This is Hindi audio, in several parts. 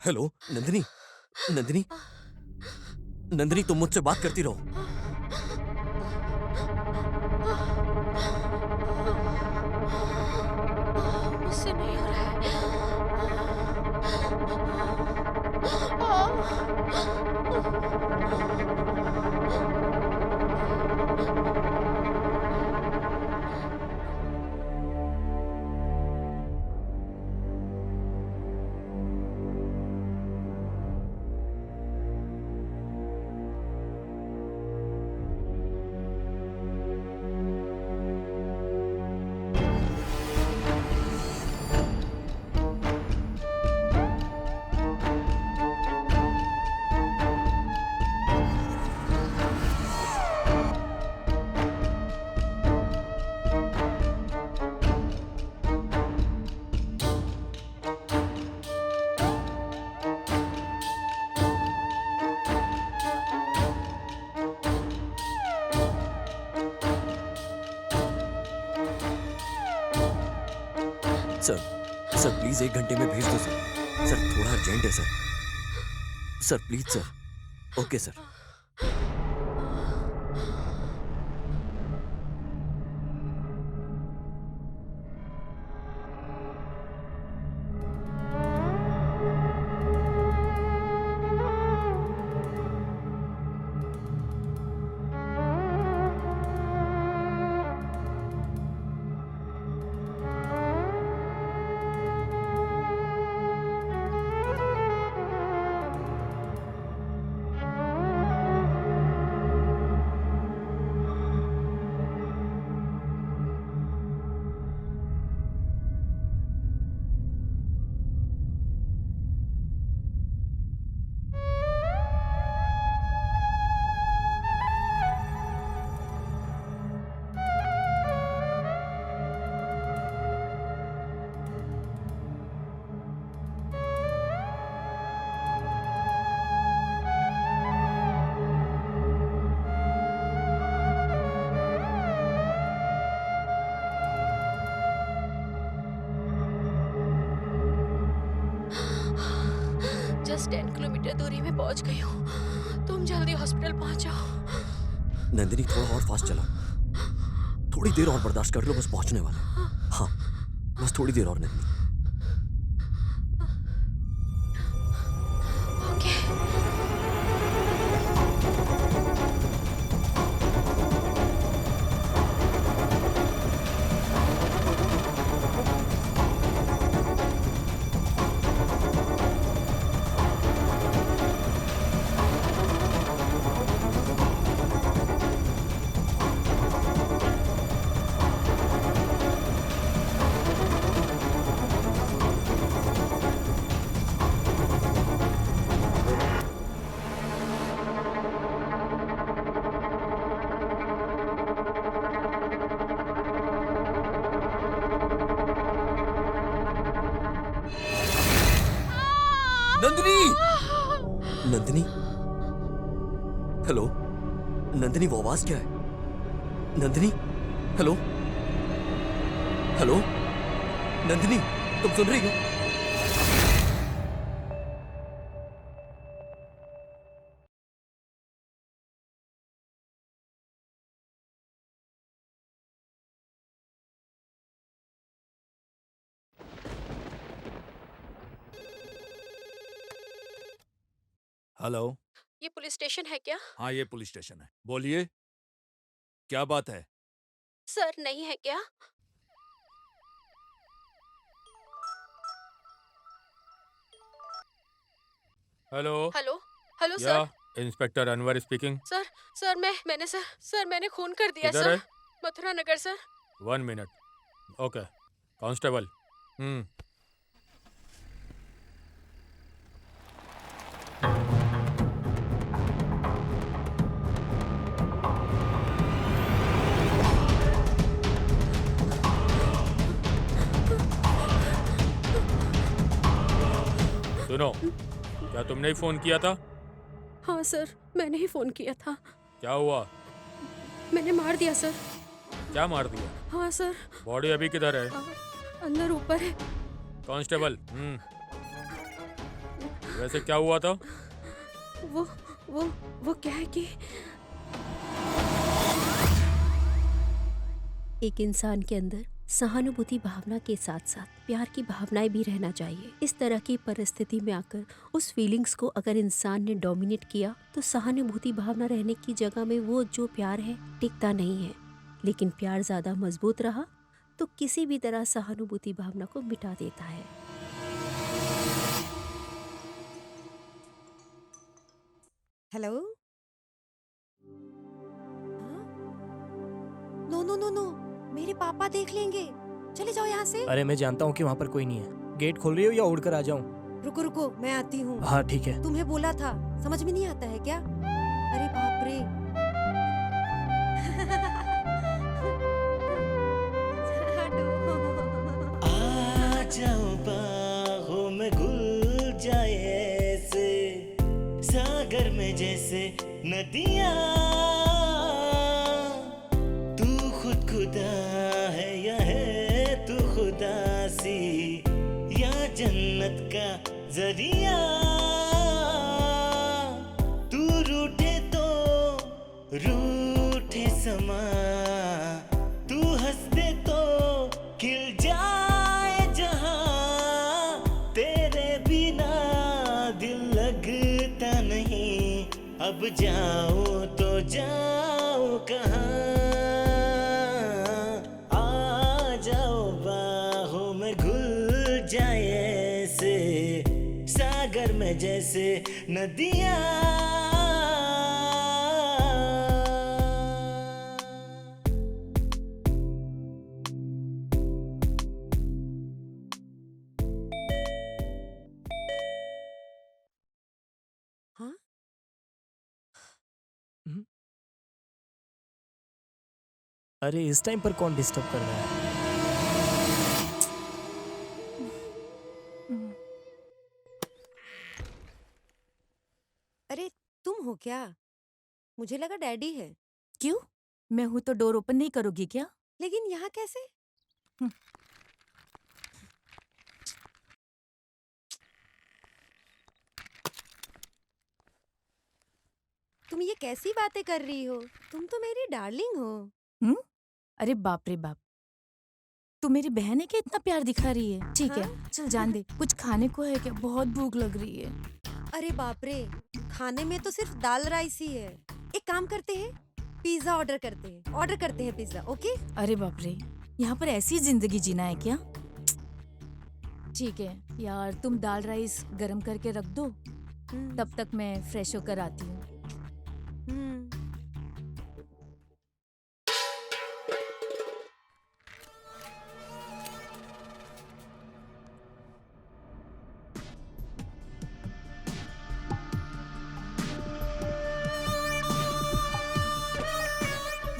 हेलो नंदिनी। नंदिनी। नंदिनी तुम मुझसे बात करती रहो। मुझसे नहीं हो रहा सर, सर प्लीज 1 घंटे में भेज दो सर। सर थोड़ा अर्जेंट है sir. Sir please sir. Okay sir. Just 10 kilometre दूरी में पहुंच गई हूँ। तुम जल्दी हॉस्पिटल पहुंचाओ। नंदिनी थोड़ा और फास्ट चला। थोड़ी देर और बर्दाश्त कर लो, बस पहुंचने वाले हैं। हाँ, बस थोड़ी देर और नंदिनी। ओके। नंदिनी। नंदिनी। हेलो नंदिनी, वो आवाज क्या है? नंदिनी। हेलो। हेलो नंदिनी, तुम सुन रही हो? हेलो। ये पुलिस स्टेशन है क्या? हाँ, ये पुलिस स्टेशन है। बोलिए, क्या बात है? सर नहीं है क्या? हेलो। हेलो। हेलो या sir. Inspector Anwar speaking. Sir sir मैंने खून कर दिया किधर सर। है? मथुरा नगर सर। 1 मिनट। ओके। कांस्टेबल। सुनो, क्या तुमने ही फोन किया था? हाँ सर, मैंने ही फोन किया था। क्या हुआ? मैंने मार दिया सर। क्या मार दिया? हाँ सर। बॉडी अभी किधर है? अंदर ऊपर है। कांस्टेबल। वैसे क्या हुआ था? वो वो क्या है कि एक इंसान के अंदर सहानुभूति भावना के साथ साथ प्यार की भावनाएं भी रहना चाहिए। इस तरह की परिस्थिति में आकर उस फीलिंग्स को अगर इंसान ने डोमिनेट किया तो सहानुभूति भावना रहने की जगह में वो जो प्यार है टिकता नहीं है। लेकिन प्यार ज्यादा मजबूत रहा तो किसी भी तरह सहानुभूति भावना को मिटा देता है। Hello. No no no no, मेरे पापा देख लेंगे। चले जाओ यहाँ से। अरे मैं जानता हूँ कि वहाँ पर कोई नहीं है। गेट खोल रही हो या उड़कर आ जाऊँ? रुको रुको, मैं आती हूँ। हाँ ठीक है। तुम्हें बोला था, समझ में नहीं आता है क्या? अरे बाप रे। आ जाओ बाहों में घुल जाए ऐसे, सागर में जैसे नदियाँ। तू खुद खुदा है या है तू खुदा सी, या जन्नत का जरिया। तू रूठे तो रूठे समा, तू हंस दे तो खिल जाए जहां। तेरे बिना दिल लगता नहीं, अब जाओ तो जाओ कहाँ। आ जाओ बाहों में घुल जाए ऐसे, सागर में जैसे नदियाँ। हाँ? अरे इस टाइम पर कौन डिस्टर्ब कर रहा है? अरे तुम हो क्या? मुझे लगा डैडी है। क्यों? मैं हूं तो डोर ओपन नहीं करोगी क्या? लेकिन यहाँ कैसे? तुम ये कैसी बातें कर रही हो? तुम तो मेरी डार्लिंग हो। अरे बाप रे बाप, तू मेरी बहन है क्या इतना प्यार दिखा रही है? ठीक है, चल जान दे। कुछ खाने को है क्या? बहुत भूख लग रही है। अरे बाप रे, खाने में तो सिर्फ दाल राइस ही है। एक काम करते हैं, पिज्जा ऑर्डर करते हैं पिज्जा। ओके? अरे बाप रे, यहाँ पर ऐसी जिंदगी जीना है क्या? ठीक है यार, तुम दाल राइस गरम करके रख दो, तब तक मैं फ्रेश होकर आती हूँ।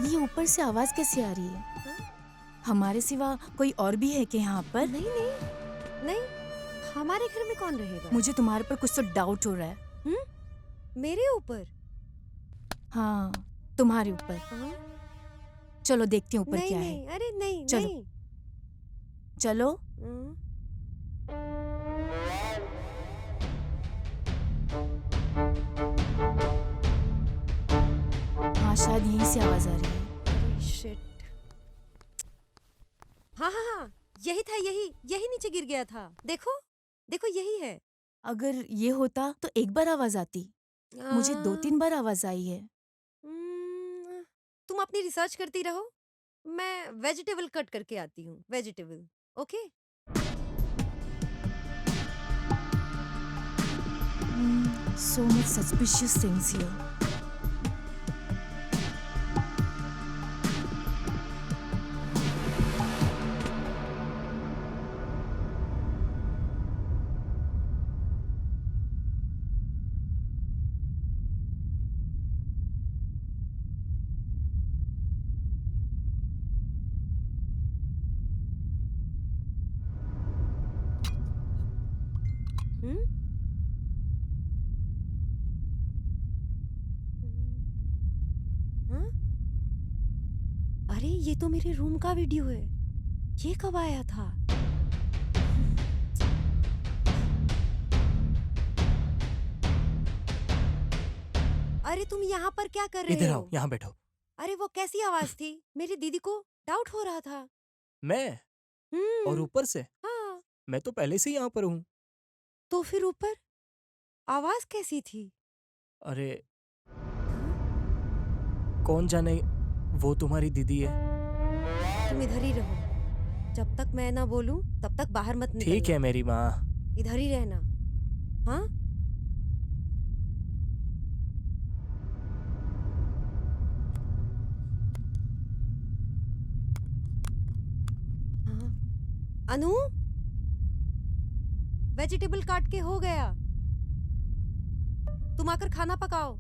ये ऊपर से आवाज कैसे आ रही है? हमारे सिवा कोई और भी है क्या यहाँ पर? नहीं नहीं नहीं, हमारे घर में कौन रहेगा? मुझे तुम्हारे पर कुछ तो डाउट हो रहा है। मेरे ऊपर? हाँ, तुम्हारे ऊपर। हाँ? चलो देखती हूँ ऊपर नहीं क्या नहीं, है। अरे नहीं चलो। नहीं। चलो। हाँ, शायद यहीं से आवाज आ रही है। अरे शिट। हाँ हाँ हाँ, यही था, यही नीचे गिर गया था। देखो देखो, यही है। अगर ये होता तो एक बार आवाज आती, मुझे 2-3 बार आवाज आई है। तुम अपनी रिसर्च करती रहो, मैं वेजिटेबल कट करके आती हूँ। Vegetable, okay? So much suspicious things here. हाँ? अरे ये तो मेरे रूम का वीडियो है। ये कब आया था? अरे तुम यहाँ पर क्या कर रहे इधर हो? आओ, यहाँ बैठो। अरे वो कैसी आवाज थी? मेरी दीदी को डाउट हो रहा था। मैं? और हम्म। ऊपर से? हाँ, मैं तो पहले से ही यहाँ पर हूँ। तो फिर ऊपर आवाज कैसी थी? अरे कौन जाने, वो तुम्हारी दीदी है। तुम इधर ही रहो, जब तक मैं ना बोलूं तब तक बाहर मत निकलना। ठीक है मेरी माँ। इधर ही रहना। हाँ? हाँ। अनु, वेजिटेबल काट के हो गया, तुम आकर खाना पकाओ।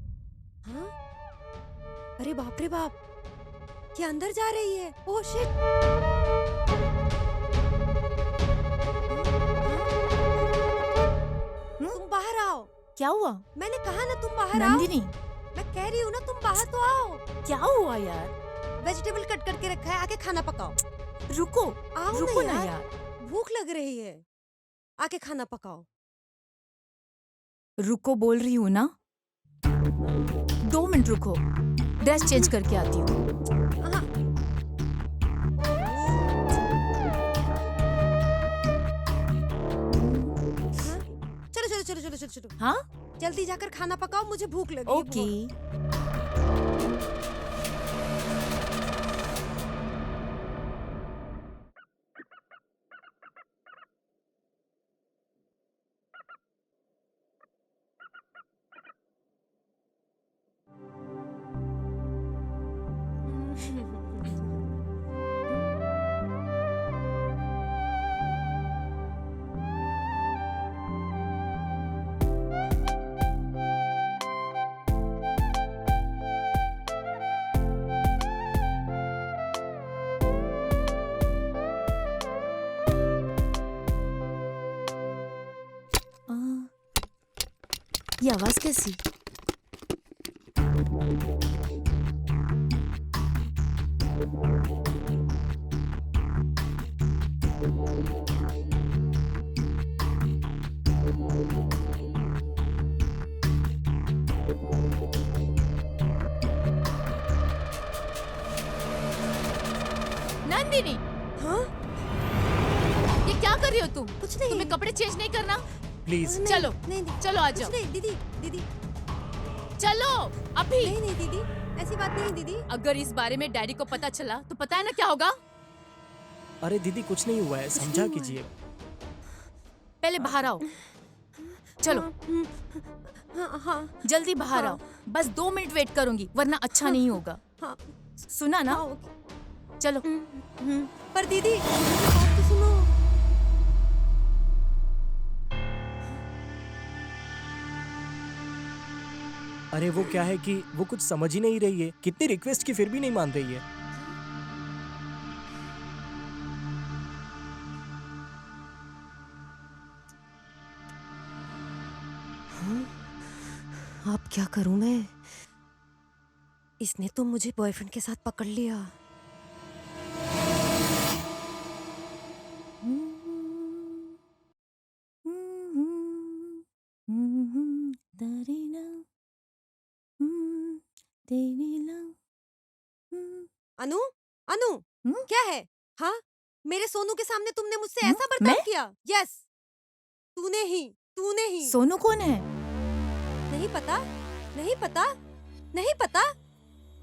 हाँ? अरे बाप रे बाप, ये अंदर जा रही है। Oh shit. तुम बाहर आओ। क्या हुआ? मैंने कहा ना तुम बाहर आओ। नंदिनी, मैं कह रही हूँ ना तुम बाहर तो आओ। क्या हुआ यार? वेजिटेबल कट करके रखा है, आके खाना पकाओ। रुको, आओ रुको ना ना यार, यार। भूख लग रही है, आके खाना पकाओ। रुको बोल रही हूँ ना। 2 मिनट रुको, ड्रेस चेंज करके आती हूँ। हाँ। हाँ? चलो चलो चलो चलो चलो चलो, हाँ? जल्दी जाकर खाना पकाओ, मुझे भूख लगी है ओके। बहुत। आ, ये आवाज कैसी? नंदिनी, हाँ? ये क्या कर रही हो तुम? कुछ नहीं। तुम्हें कपड़े चेंज नहीं करना? प्लीज। नहीं, चलो, नहीं, नहीं, चलो आ कुछ जाओ। नहीं, दीदी दीदी, चलो अभी। नहीं नहीं दीदी, ऐसी बात नहीं दीदी। अगर इस बारे में डैडी को पता चला तो पता है ना क्या होगा? अरे दीदी कुछ नहीं हुआ है, समझा नहीं हुआ कीजिए। पहले बाहर आओ। चलो हाँ हाँ जल्दी बाहर हाँ। आओ। बस 2 मिनट वेट करूंगी, वरना अच्छा नहीं होगा। हाँ। सुना ना? हाँ, ओके। चलो। पर दीदी बात तो सुनो। अरे वो क्या है कि वो कुछ समझ ही नहीं रही है, कितनी रिक्वेस्ट की फिर भी नहीं मान रही है। अब क्या करूं मैं? इसने तो मुझे बॉयफ्रेंड के साथ पकड़ लिया। अनु, अनु, क्या है? हाँ, मेरे सोनू के सामने तुमने मुझसे ऐसा बर्ताव मैं? किया? यस, तूने ही। सोनू कौन है? नहीं पता, नहीं पता, नहीं पता।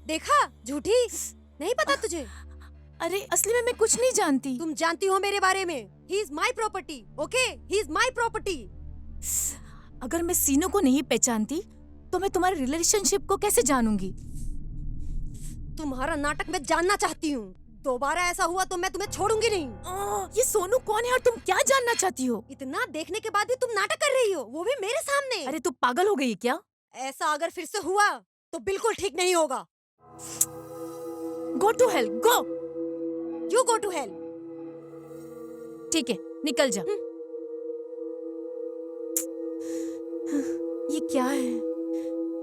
देखा, झूठी। नहीं पता तुझे? अरे असली में मैं कुछ नहीं जानती। तुम जानती हो मेरे बारे में। He is my property, okay? He is my property. अगर मैं सीनू को नहीं पहचानती तो मैं तुम्हारे रिलेशनशिप को कैसे जानूंगी? तुम्हारा नाटक मैं जानना चाहती हूँ। दोबारा ऐसा हुआ तो मैं तुम्हें छोड़ूंगी नहीं। ये सोनू कौन है और तुम क्या जानना चाहती हो? इतना देखने के बाद भी तुम नाटक कर रही हो, वो भी मेरे सामने। अरे तू पागल हो गई क्या? ऐसा अगर फिर से हुआ तो बिल्कुल ठीक नहीं होगा। Go to hell, go. You go to hell. ठीक है, निकल जा। ये क्या है?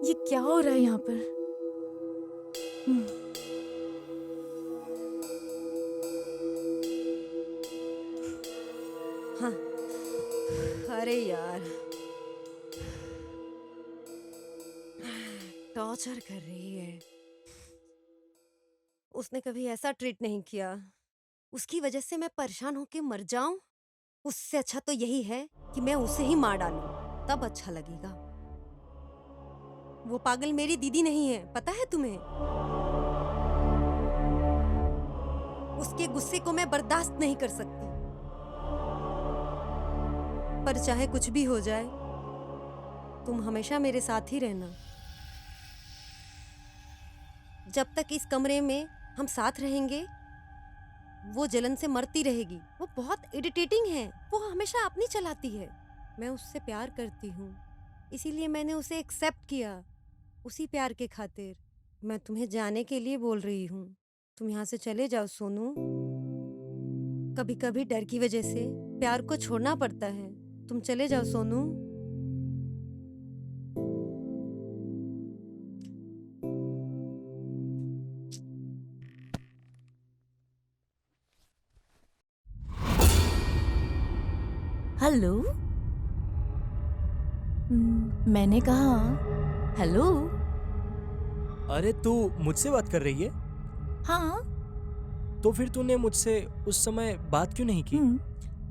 ये क्या हो रहा है यहाँ पर? हाँ। अरे यार, टॉर्चर कर रही है। उसने कभी ऐसा ट्रीट नहीं किया। उसकी वजह से मैं परेशान होके मर जाऊं? उससे अच्छा तो यही है कि मैं उसे ही मार डालूं, तब अच्छा लगेगा। वो पागल मेरी दीदी नहीं है, पता है तुम्हें? उसके गुस्से को मैं बर्दाश्त नहीं कर सकती। पर चाहे कुछ भी हो जाए, तुम हमेशा मेरे साथ ही रहना। जब तक इस कमरे में हम साथ रहेंगे, वो जलन से मरती रहेगी। वो बहुत इरिटेटिंग है। वो हमेशा अपनी चलाती है। मैं उससे प्यार करती हूँ, इसीलिए मैंने उसे एक्सेप्ट किया। उसी प्यार के खातिर मैं तुम्हें जाने के लिए बोल रही हूँ। तुम यहाँ से चले जाओ सोनू। कभी कभी डर की वजह से प्यार को छोड़ना पड़ता है। तुम चले जाओ सोनू। हेलो। मैंने कहा हेलो। अरे तू मुझसे बात कर रही है? हाँ। तो फिर तूने मुझसे उस समय बात क्यों नहीं की?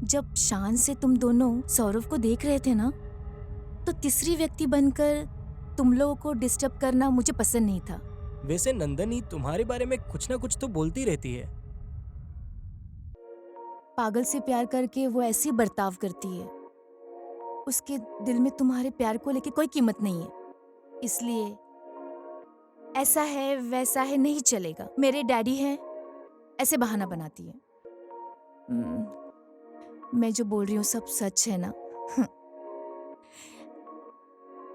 जब शान से तुम दोनों सौरभ को देख रहे थे ना, तो तीसरी व्यक्ति बनकर तुम लोगों को डिस्टर्ब करना मुझे पसंद नहीं था। वैसे नंदनी तुम्हारे बारे में कुछ ना कुछ तो बोलती रहती है। पागल से प्यार करके वो ऐसी बर्ताव करती है। उसके दिल में तुम्हारे प्यार को लेके कोई कीमत नहीं है। इसलिए ऐसा है वैसा है नहीं चलेगा। मेरे डैडी हैं, ऐसे बहाना बनाती है। मैं जो बोल रही हूँ सब सच है ना?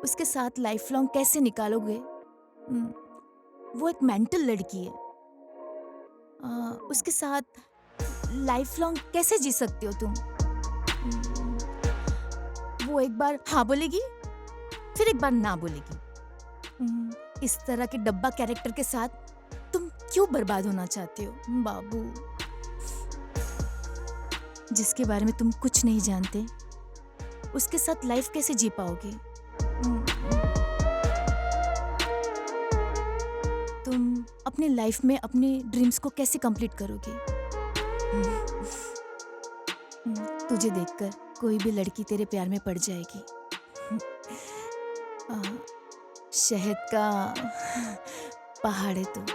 उसके साथ लाइफ लॉन्ग कैसे निकालोगे? वो एक मेंटल लड़की है। उसके साथ लाइफ लॉन्ग कैसे जी सकते हो तुम? वो एक बार हाँ बोलेगी, फिर एक बार ना बोलेगी। इस तरह के डब्बा कैरेक्टर के साथ तुम क्यों बर्बाद होना चाहते हो बाबू? जिसके बारे में तुम कुछ नहीं जानते, उसके साथ लाइफ कैसे जी पाओगे? तुम अपने लाइफ में अपने ड्रीम्स को कैसे कंप्लीट करोगे? तुझे देखकर कोई भी लड़की तेरे प्यार में पड़ जाएगी। शहद का पहाड़ है तू।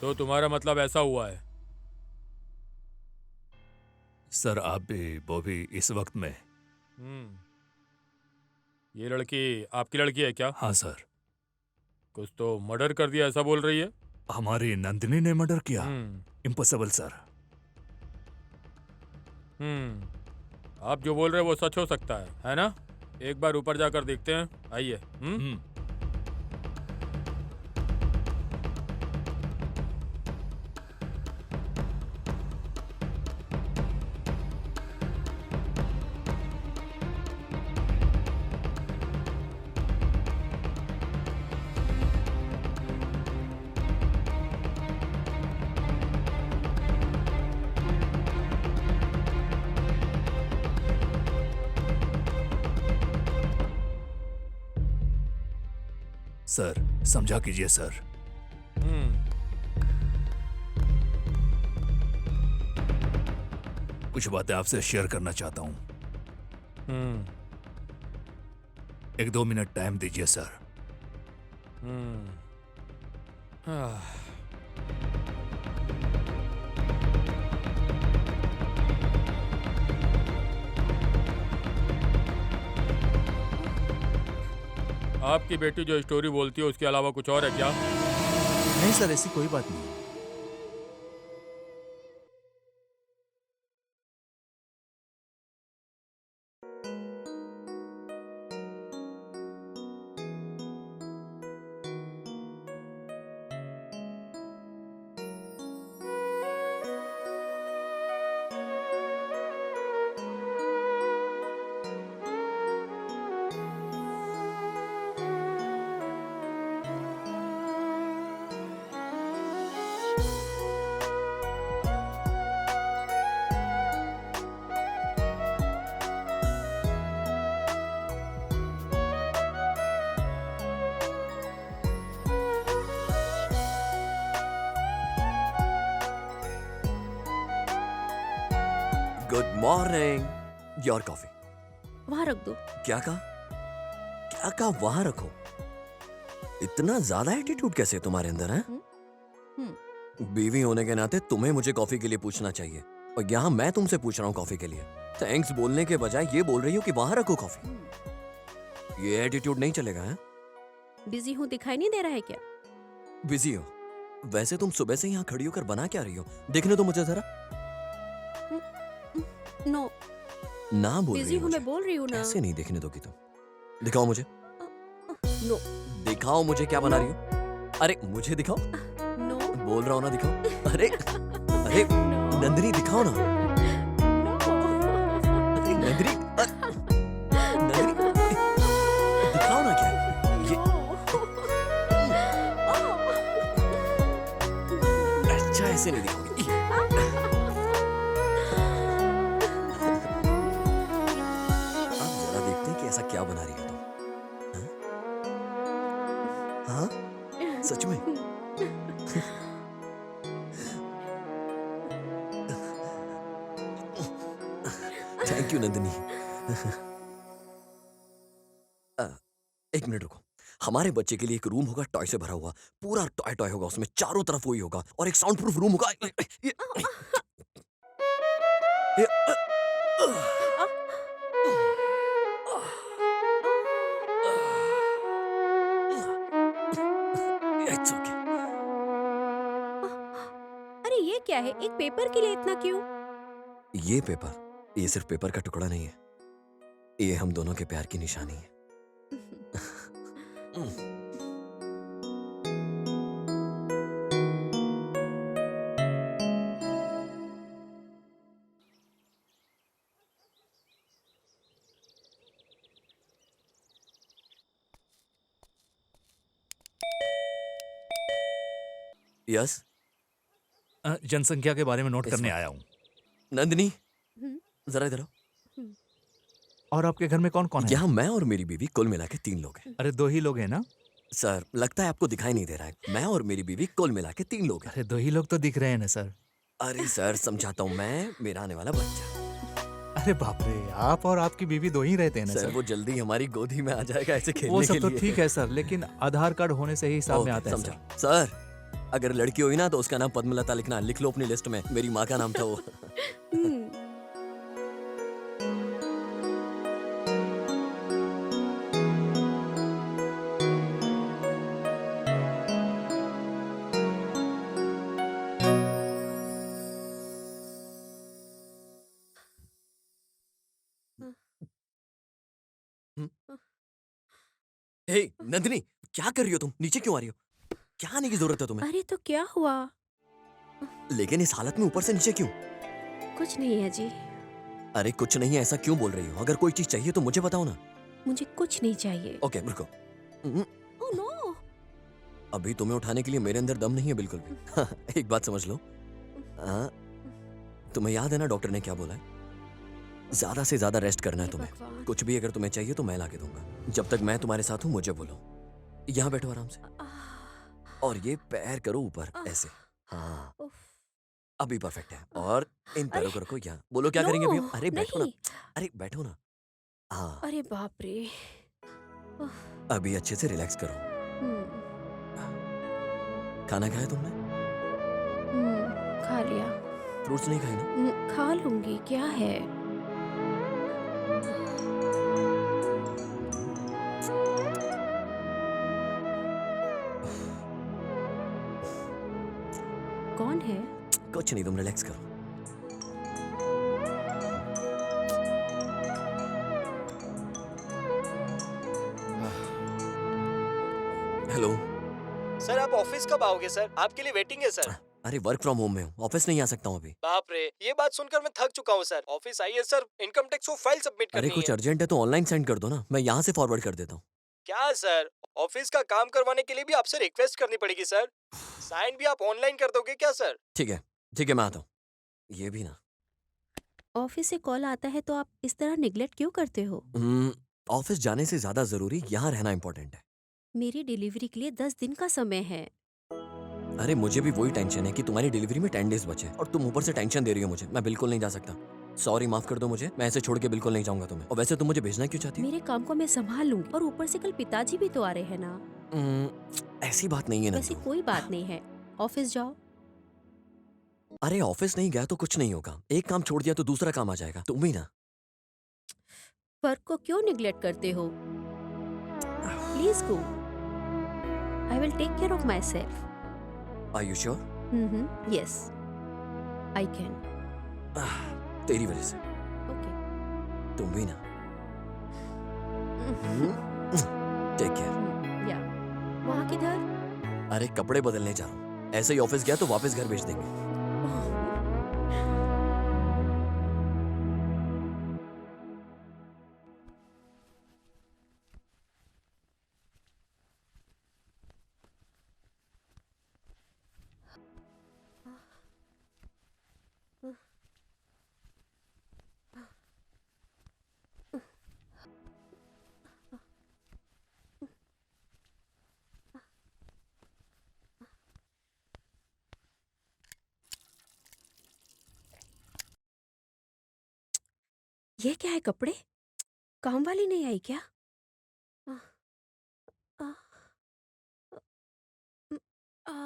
तो तुम्हारा मतलब ऐसा हुआ है? सर आप भी वो भी इस वक्त में। ये लड़की आपकी लड़की है क्या? हाँ सर, कुछ तो मर्डर कर दिया ऐसा बोल रही है। हमारी नंदिनी ने मर्डर किया। हम्म इम्पॉसिबल सर। आप जो बोल रहे हैं वो सच हो सकता है ना? एक बार ऊपर जाकर देखते हैं, आइए। सर समझा कीजिए सर। कुछ बातें आपसे शेयर करना चाहता हूँ। 1-2 मिनट टाइम दीजिए सर। आपकी बेटी जो स्टोरी बोलती है उसके अलावा कुछ और है क्या? नहीं सर, ऐसी कोई बात नहीं। Good morning. Your coffee. वहां रख दो। क्या कहा? क्या कहा? वहां रखो? इतना ज्यादा एटीट्यूड कैसे तुम्हारे अंदर है? बीवी होने के नाते तुम्हें मुझे कॉफी के लिए पूछना चाहिए, और यहाँ मैं तुमसे पूछ रहा हूँ कॉफी के लिए। थैंक्स बोलने के बजाय ये बोल रही हो कि वहां रखो कॉफी। ये एटीट्यूड नहीं चलेगा है? बिजी हूँ दिखाई नहीं दे रहा है क्या? बिजी हो? वैसे तुम सुबह से यहाँ खड़ी होकर बना क्या रही हो? देखने तो मुझे जरा। नो, ना बोल बिजी रही हूँ, हो मैं मुझे। बोल रही हूँ ना। कैसे नहीं देखने दोगी तुम? दिखाओ मुझे। नो दिखाओ मुझे क्या बना रही हो। अरे मुझे दिखाओ। नो बोल रहा हूँ ना, दिखाओ। अरे अरे नो नंदिनी दिखाओ ना। अरे नंदिनी नंदिनी दिखाओ ना क्या है? ये अच्छा ऐसे नहीं दिखाओगी। आप जरा देखते हैं कि ऐसा क्या बना रही हो तुम। हाँ? हाँ? सच में? Thank you Nandini. एक मिनट रुको। हमारे बच्चे के लिए एक रूम होगा टॉय से भरा हुआ, पूरा टॉय टॉय होगा, उसमें चारों तरफ वही होगा, और एक साउंड प्रूफ रूम होगा। It's okay. अरे ये क्या है? एक पेपर के लिए इतना क्यों? ये पेपर, ये सिर्फ पेपर का टुकड़ा नहीं है, ये हम दोनों के प्यार की निशानी है। यस जनसंख्या के बारे में नोट इस करने वक्त। आया हूँ। नंदिनी, हम्म। जरा इधर आओ। और आपके घर में कौन कौन है? यहाँ मैं और मेरी बीवी कुल मिला के 3 लोग हैं। अरे 2 ही लोग हैं ना? सर लगता है आपको दिखाई नहीं दे रहा है, मैं और मेरी बीवी कुल मिला के 3 लोग हैं। अरे 2 ही लोग तो दिख रहे हैं ना सर। अरे सर समझाता हूँ, मैं, मेरा आने वाला बच्चा। अरे बाप रे, आप और आपकी बीवी 2 ही रहते हैं ना सर सर? वो जल्दी हमारी गोदी में आ जाएगा ऐसे खेलने वो के सब तो लिए। ठीक है सर, लेकिन आधार कार्ड होने से ही हिसाब में ओके, आता है समझा। सर। सर अगर लड़की हुई ना तो उसका नाम पद्मलता लिखना, लिख लो अपनी लिस्ट में, मेरी माँ का नाम था वो। हम्म, हे नंदिनी, क्या कर रही हो तुम? नीचे क्यों आ रही हो? क्या आने की जरूरत है तुम्हें? अरे तो क्या हुआ? लेकिन इस हालत में ऊपर से नीचे क्यों? कुछ नहीं है जी, अरे कुछ नहीं है, ऐसा क्यों बोल रही हो? अगर कोई चीज चाहिए तो मुझे बताओ ना। मुझे कुछ नहीं चाहिए। ओके रुको। Oh no. अभी तुम्हें उठाने के लिए मेरे अंदर दम नहीं है बिल्कुल भी। एक बात समझ लो, हाँ, तुम्हें याद है ना डॉक्टर ने क्या बोला है? ज्यादा से ज्यादा रेस्ट करना है हे तुम्हें। भगवान। कुछ भी अगर तुम्हें चाहिए तो मैं ला के दूंगा। जब तक मैं तुम्हारे साथ हूँ मुझे बोलो। यहाँ बैठो आराम से, और ये पैर करो ऊपर ऐसे। हाँ, उफ, अभी परफेक्ट है। और इन पैरों अरे, को रखो यहाँ। बोलो क्या करेंगे अभी हम? नो, अरे बैठो ना, नहीं। अरे बैठो ना। हाँ, अरे बाप रे। अभी अच्छे से रिलैक्स करो। हम्म, खाना खाया तुमने? खा लिया। फ्रूट्स नहीं खाए ना? खा लूंगी, क्या है? कौन है? कुछ नहीं, तुम रिलैक्स करो। हेलो। सर आप ऑफिस कब आओगे सर? आपके लिए वेटिंग है सर। अरे वर्क फ्रॉम होम में हूँ, ऑफिस नहीं आ सकता हूँ अभी। बाप रे, ये बात सुनकर मैं थक चुका हूँ सर। ऑफिस आइए सर, इनकम टैक्स को फाइल सबमिट अरे करनी कुछ है। अर्जेंट है तो ऑनलाइन सेंड कर दो ना, मैं यहाँ से फॉरवर्ड कर देता हूँ। क्या सर, ऑफिस का काम करवाने के लिए भी आपसे रिक्वेस्ट करनी पड़ेगी सर? साइन भी आप ऑनलाइन कर दोगे क्या सर? ठीक है मैं आता हूँ। ये भी ना, ऑफिस से कॉल आता है तो आप इस तरह निगलेक्ट क्यों करते हो? ऑफिस जाने से ज्यादा जरूरी यहाँ रहना इम्पोर्टेंट है। मेरी डिलीवरी के लिए 10 दिन का समय है। अरे मुझे भी वही टेंशन है कि तुम्हारी डिलीवरी में 10 डेज बचे और तुम ऊपर से टेंशन दे रही हो मुझे। मैं बिल्कुल नहीं जा सकता। सॉरी, माफ कर दो मुझे, मैं ऐसे छोड़ के बिल्कुल नहीं जाऊंगा तुम्हें। और वैसे तुम मुझे भेजना क्यों चाहती हो? मेरे काम को मैं संभाल लूंगी, और ऊपर से कल पिताजी भी तो आ रहे हैं ना। ऐसी बात नहीं है ना। वैसे कोई बात नहीं है, ऑफिस जाओ। अरे ऑफिस नहीं गया तो कुछ नहीं होगा, एक काम छोड़ दिया तो दूसरा काम आ जाएगा। तुम भी ना। वर्क को क्यों निगलेक्ट करते हो? Please go, I will take care of myself. Are you sure? Yes, I can. तेरी वजह से। ओके। तुम भी ना। Take care. या वहाँ किधर? अरे कपड़े बदलने जा रहा हूँ, ऐसे ही ऑफिस गया तो वापस घर भेज देंगे। ये क्या है? कपड़े? काम वाली नहीं आई क्या? आ, आ, आ, आ, आ,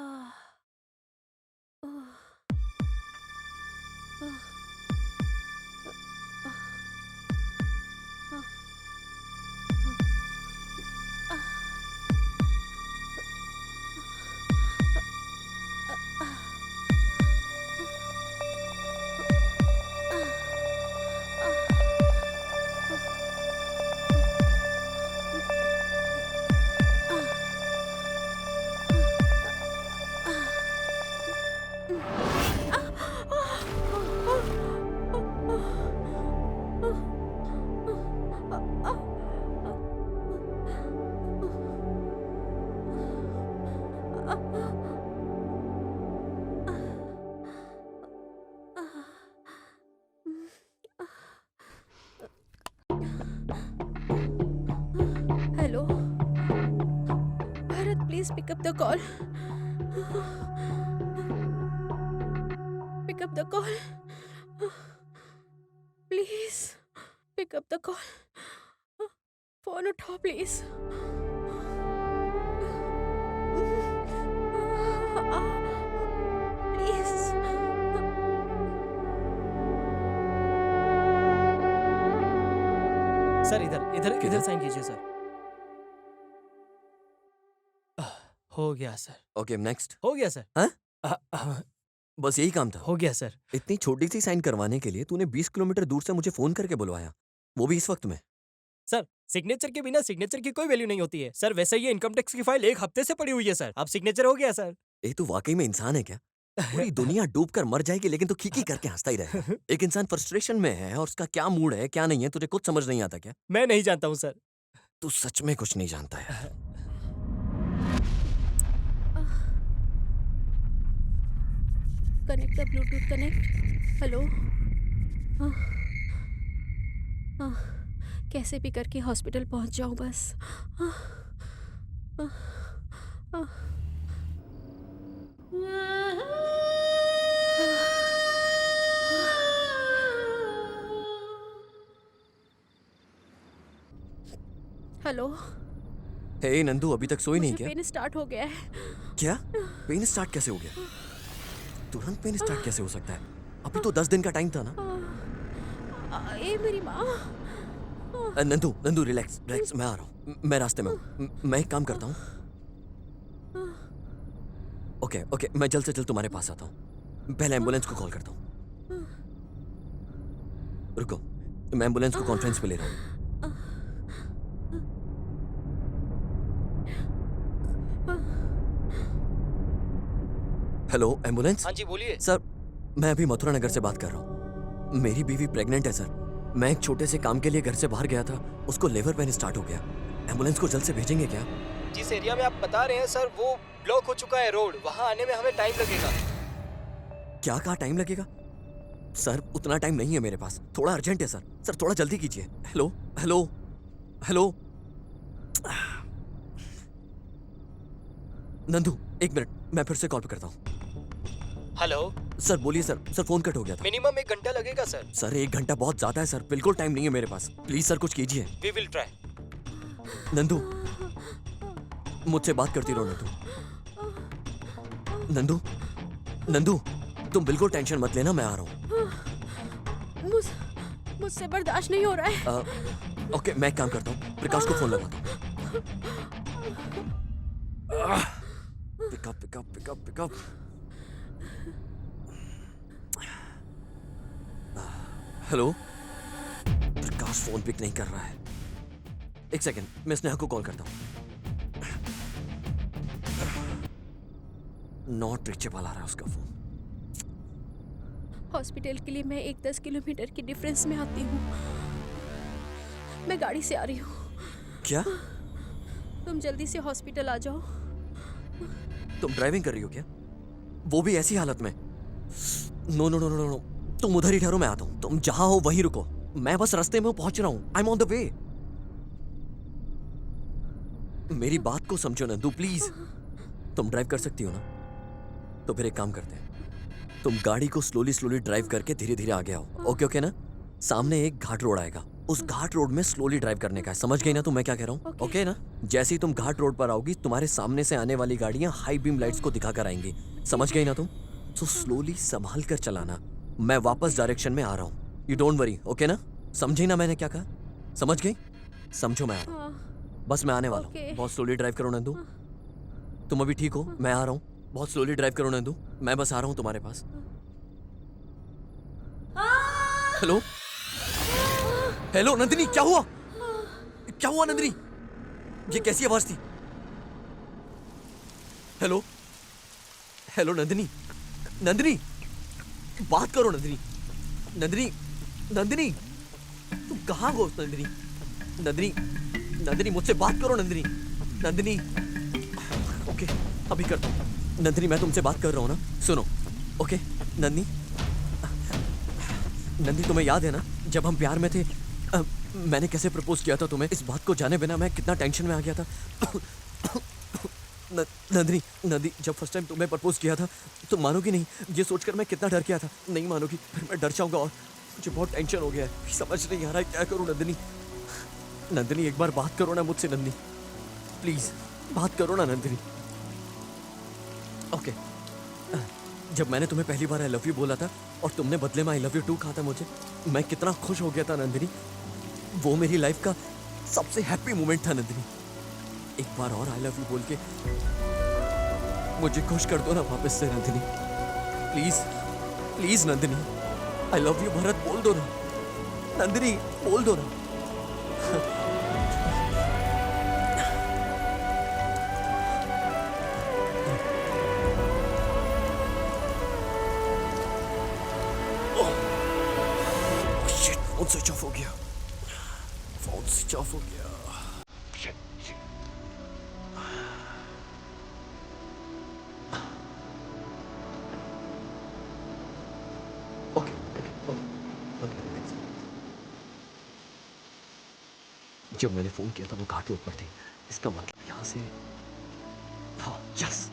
hello Bharat, please pick up the call. Pick up the call, please pick up the call. Phone उठाओ प्लीज। सर इधर इधर किधर? इधर साइन कीजिए सर। हो गया सर, ओके नेक्स्ट। हो गया सर। हाँ? हाँ, बस यही काम था? हो गया सर। इतनी छोटी सी साइन करवाने के लिए तूने 20 किलोमीटर दूर से मुझे फोन करके बुलवाया, वो भी इस वक्त में? सर सिग्नेचर के बिना सिग्नेचर की कोई वैल्यू नहीं होती है सर। वैसे ये इनकम टैक्स की फाइल 1 हफ्ते से पड़ी हुई है सर। अब सिग्नेचर हो गया सर। ये तू वाकई में इंसान है क्या? पूरी दुनिया डूब कर मर जाएगी लेकिन तू खीखी करके हंसता ही रहेगा। एक इंसान फ्रस्ट्रेशन में है और उसका क्या मूड है क्या नहीं है तुझे कुछ समझ नहीं आता क्या? मैं नहीं जानता हूँ सर। तू सच में कुछ नहीं जानता है। Connect the Bluetooth connect. Hello. कैसे भी करके हॉस्पिटल पहुंच जाऊं बस। हेलो। हे नंदू, अभी तक सोई नहीं मुझे क्या? पेन स्टार्ट हो गया है। क्या? पेन स्टार्ट कैसे हो गया? तुरंत पेन स्टार्ट कैसे हो सकता है? अभी तो 10 दिन का टाइम था ना। ए मेरी माँ। नंदू नंदू रिलैक्स रिलैक्स, मैं आ रहा हूँ, मैं रास्ते में हूँ। मैं एक काम करता हूँ। ओके ओके, मैं जल्द से जल्द तुम्हारे पास आता हूँ। पहले एम्बुलेंस को कॉल करता हूँ। रुको, मैं एम्बुलेंस को कॉन्फ्रेंस पे ले रहा हूँ। Hello ambulance. हाँ जी बोलिए। सर, मैं अभी मथुरा नगर से बात कर रहा हूँ। मेरी बीवी प्रेग्नेंट है सर। मैं एक छोटे से काम के लिए घर से बाहर गया था, उसको लेबर पेन स्टार्ट हो गया। एम्बुलेंस को जल्द से भेजेंगे क्या? जिस एरिया में आप बता रहे हैं सर वो ब्लॉक हो चुका है रोड, वहाँ आने में हमें टाइम लगेगा। क्या कहा टाइम लगेगा? सर उतना टाइम नहीं है मेरे पास, थोड़ा अर्जेंट है सर। सर थोड़ा जल्दी कीजिए। हेलो हेलो हेलो नंदू, एक मिनट, मैं फिर से कॉल पे करता हूँ। हेलो सर बोलिए सर। सर फोन कट हो गया था। मिनिमम 1 घंटा लगेगा सर। सर 1 घंटा बहुत ज्यादा है सर, बिल्कुल टाइम नहीं है मेरे पास। प्लीज सर कुछ कीजिए। We will try. नंदू, मुझसे बात करती रहो नंदू। नंदू नंदू, तुम बिल्कुल टेंशन मत लेना, मैं आ रहा हूँ। मुझसे बर्दाश्त नहीं हो रहा है। ओके, मैं एक काम करता हूँ, प्रकाश को फोन लगाता हूँ। Pick up pick up pick up pick up. Hello, Prakash phone pick नहीं कर रहा है। एक सेकंड, मैं स्नेहा को कॉल करता हूँ। नॉट रीचेबल आ रहा है उसका फोन। हॉस्पिटल के लिए मैं एक 10 किलोमीटर की डिफरेंस में आती हूँ। मैं गाड़ी से आ रही हूँ। क्या? तुम जल्दी से हॉस्पिटल आ जाओ। तुम ड्राइविंग कर रही हो क्या? वो भी ऐसी हालत में? No no no no no, तुम उधर ही ठहरो, मैं आता हूँ। तुम जहां हो वहीं रुको, मैं बस रास्ते में पहुंच रहा हूँ। I am on the way. मेरी बात को समझो नंदू प्लीज। तुम ड्राइव कर सकती हो ना? तो फिर एक काम करते हैं, तुम गाड़ी को स्लोली स्लोली ड्राइव करके धीरे धीरे आगे आओ। ओके ओके ना? सामने एक घाट रोड आएगा, उस घाट रोड में स्लोली ड्राइव करने का है। समझ गई ना तुम मैं क्या कह रहा हूँ? ओके ना? जैसे ही तुम घाट रोड पर आओगी, तुम्हारे सामने से आने वाली गाड़ियां हाई बीम लाइट्स को दिखाकर आएंगी। समझ गई ना तुम? तो स्लोली संभाल कर चलाना। मैं वापस डायरेक्शन में आ रहा हूँ। यू डोंट वरी, ओके ना? समझी ना मैंने क्या कहा? समझ गई? समझो मैं आ रहा हूँ, बस मैं आने वाला हूँ। बहुत स्लोली ड्राइव करो नंदू। तुम अभी ठीक हो? मैं आ रहा हूँ। बहुत स्लोली ड्राइव करो नंदू, मैं बस आ रहा हूँ तुम्हारे पास। हेलो हेलो नंदिनी, क्या हुआ? क्या हुआ नंदिनी? ये कैसी आवाज थी? हेलो हेलो नंदिनी, नंदिनी बात करो नंदिनी। नंदिनी नंदिनी, तुम कहाँ हो नंदिनी? नंदिनी नंदिनी मुझसे बात करो नंदिनी। नंदिनी, ओके अभी करता हूँ। नंदिनी मैं तुमसे बात कर रहा हूँ ना, सुनो। ओके नंदिनी, नंदी तुम्हें याद है ना जब हम प्यार में थे, मैंने कैसे प्रपोज किया था तुम्हें? इस बात को जाने बिना मैं कितना टेंशन में आ गया था। नंदिनी नंदी, जब फर्स्ट टाइम तुम्हें प्रपोज किया था, तुम मानोगी नहीं, ये सोचकर मैं कितना डर गया था। नहीं मानोगी, फिर मैं डर जाऊंगा और मुझे बहुत टेंशन हो गया है। समझ नहीं आ रहा है क्या करूं नंदिनी। नंदिनी एक बार बात करो ना मुझसे नंदिनी, प्लीज बात करो ना नंदिनी। ओके, जब मैंने तुम्हें पहली बार आई लव यू बोला था और तुमने बदले में आई लव यू टू कहा था मुझे, मैं कितना खुश हो गया था नंदिनी। वो मेरी लाइफ का सबसे हैप्पी मोमेंट था नंदिनी। एक बार और आई लव यू बोल के मुझे खुश कर दो ना वापस से Nandini. Please please Nandini, I love you Bharat बोल दो ना। नंदिनी बोल दो ना। शिट, फोन स्विच ऑफ हो गया। फोन स्विच ऑफ हो गया। ओके जब मैंने फोन किया था वो घाट रोड पर थे, इसका मतलब यहाँ से हाँ, यस।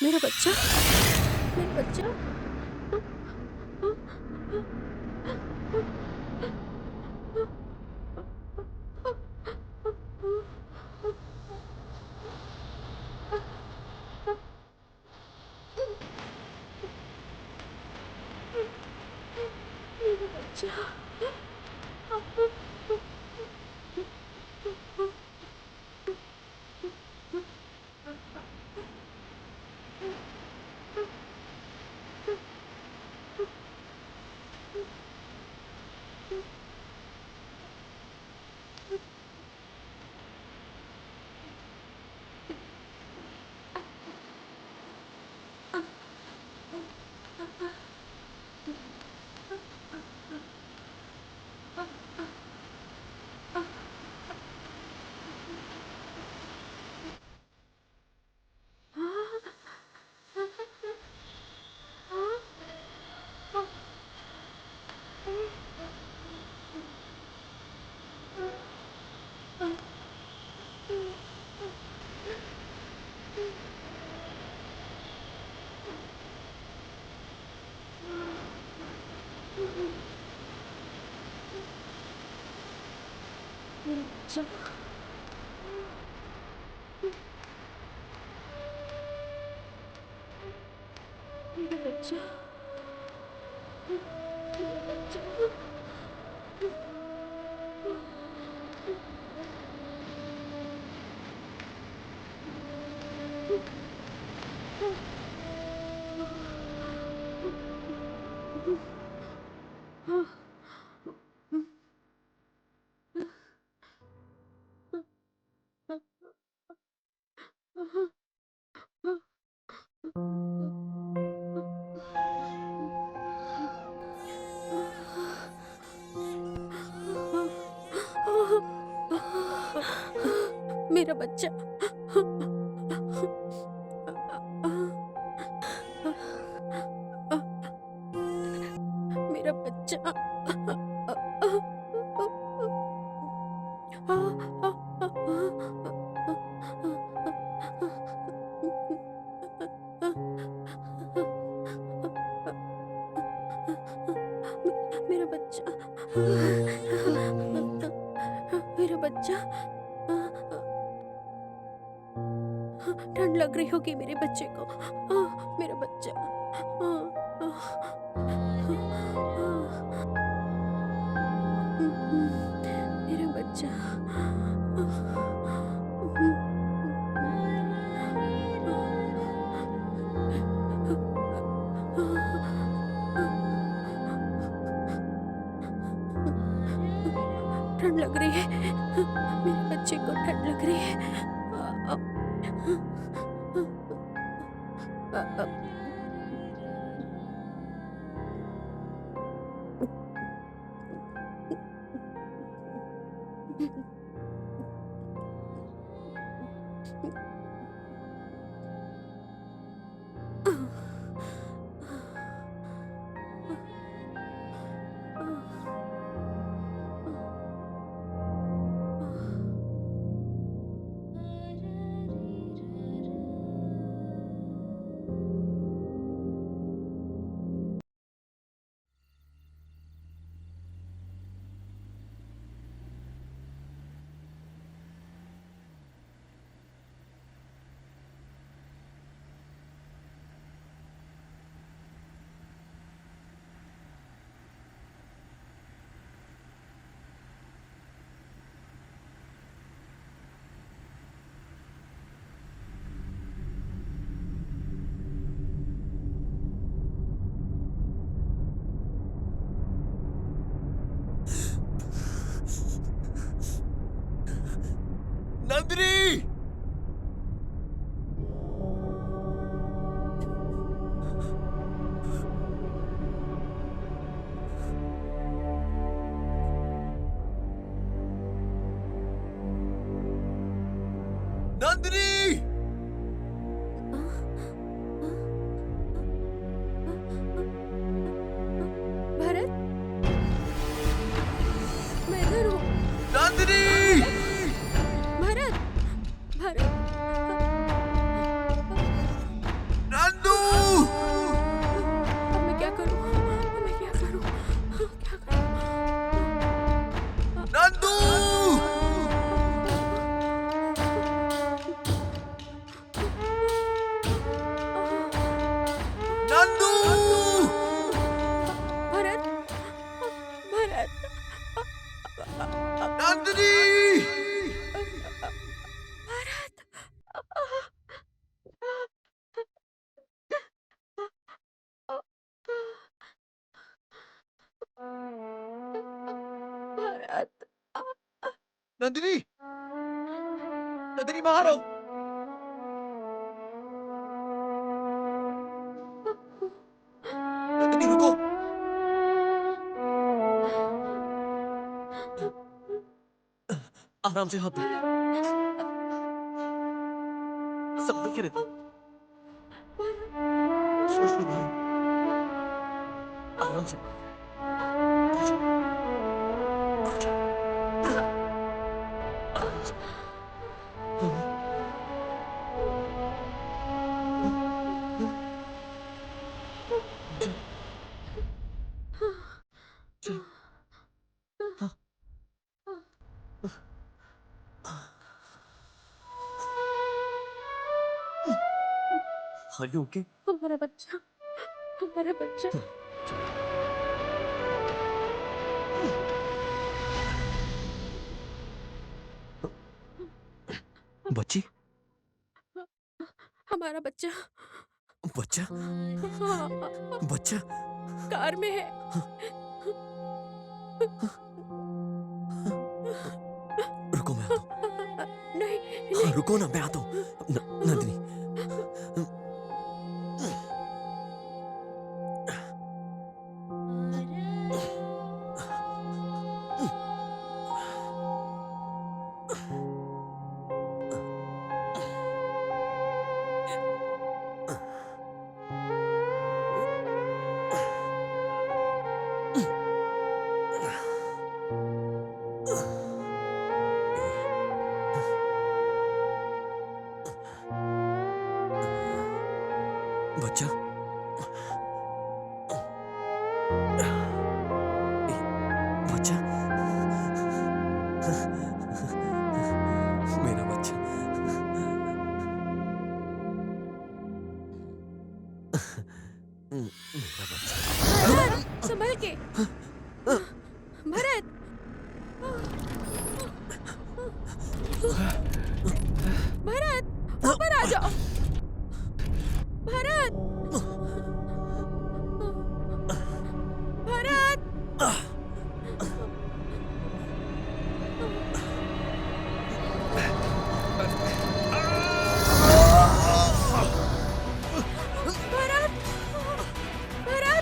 मेरा बच्चा, मेरा बच्चा। मेरा बच्चा। मेरा बच्चा। मेरा बच्चा। मेरा बच्चा। मेरा बच्चा। ठंड लग रही होगी मेरे बच्चे को। मेरा बच्चा। मेरा बच्चा। ठंड लग रही है मेरे बच्चे को, ठंड लग रही है। नंदिनी! नंदिनी! भरत, मैं इधर हूँ। नंदिनी! भरत, भरत। नंदू! अब मैं क्या करूँ? मैं क्या करूँ? क्या करूँ? नंदू! नंदू! भरत, भरत। नंदिनी! भरत। भरत। नंदिनी! नंदिनी बाहर आओ! नंदिनी रुको! आराम से हाथ दो। सब देखे रहते। आराम से। आराम से। Are you okay? हमारा बच्चा, हमारा बच्चा। बच्ची? हमारा बच्चा। बच्चा? हाँ, बच्चा? कार में है। रुको मैं आता हूँ। नहीं, हाँ नहीं। रुको ना, मैं आता हूँ। नंदिनी। बच्चा? बच्चा? मेरा बच्चा। मेरा बच्चा। भरत, संभल के। भरत। भरत, ऊपर आ जाओ। भरत। भरत। भरत। भरत।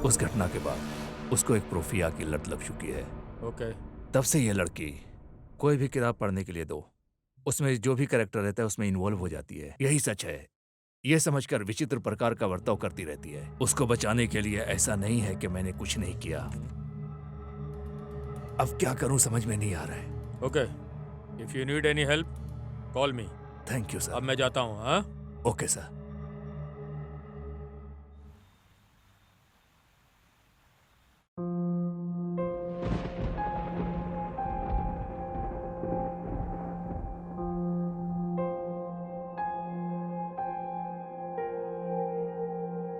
उस घटना के बाद उसको एक प्रोफिया की लत लग चुकी है। ओके। तब से ये लड़की कोई भी किताब पढ़ने के लिए दो, उसमें जो भी कैरेक्टर रहता है उसमें इन्वॉल्व हो जाती है। यही सच है। ये समझकर विचित्र प्रकार का बर्ताव करती रहती है। उसको बचाने के लिए ऐसा नहीं है कि मैंने कुछ नहीं किया। अब क्या करूं समझ में नहीं आ रहा है। Okay, if you need any help call me. Thank you sir. अब मैं जाता हूँ। हाँ, ओके सर।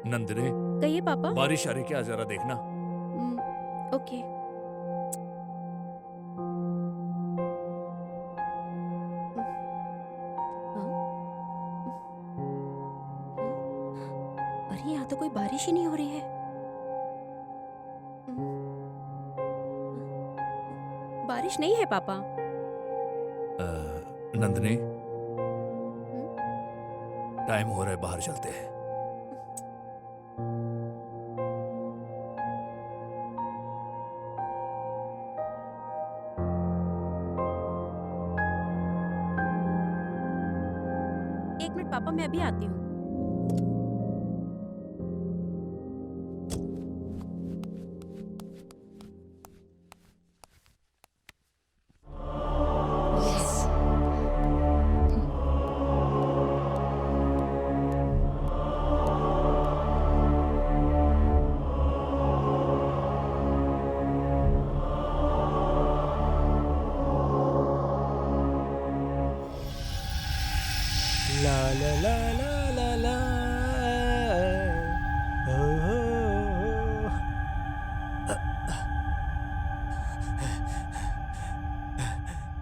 नंदिनी, कहिए पापा। बारिश आ रही क्या, जरा देखना। ओके। अरे यहाँ तो कोई बारिश ही नहीं हो रही है। बारिश नहीं है पापा। नंदिनी, टाइम हो रहा है, बाहर चलते हैं। एक मिनट पापा, मैं अभी आती हूँ। ला ला ला ला ला ला ओ, ओ, ओ।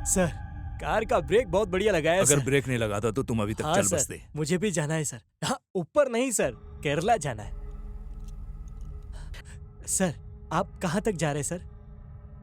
सर, कार का ब्रेक बहुत बढ़िया लगाया है अगर सर। ब्रेक नहीं लगाता तो तुम अभी तक हाँ चल सर, बसते। मुझे भी जाना है सर। हाँ, ऊपर नहीं सर, केरला जाना है। सर, आप कहाँ तक जा रहे हैं सर?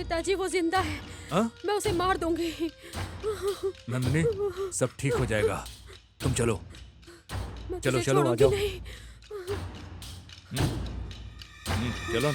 पिताजी वो जिंदा है। हाँ? मैं उसे मार दूंगी। नंदिनी, सब ठीक हो जाएगा। तुम चलो। मैं चलो, तुझे चलो, आ छोड़ूंगी जाओ। नहीं। चलो।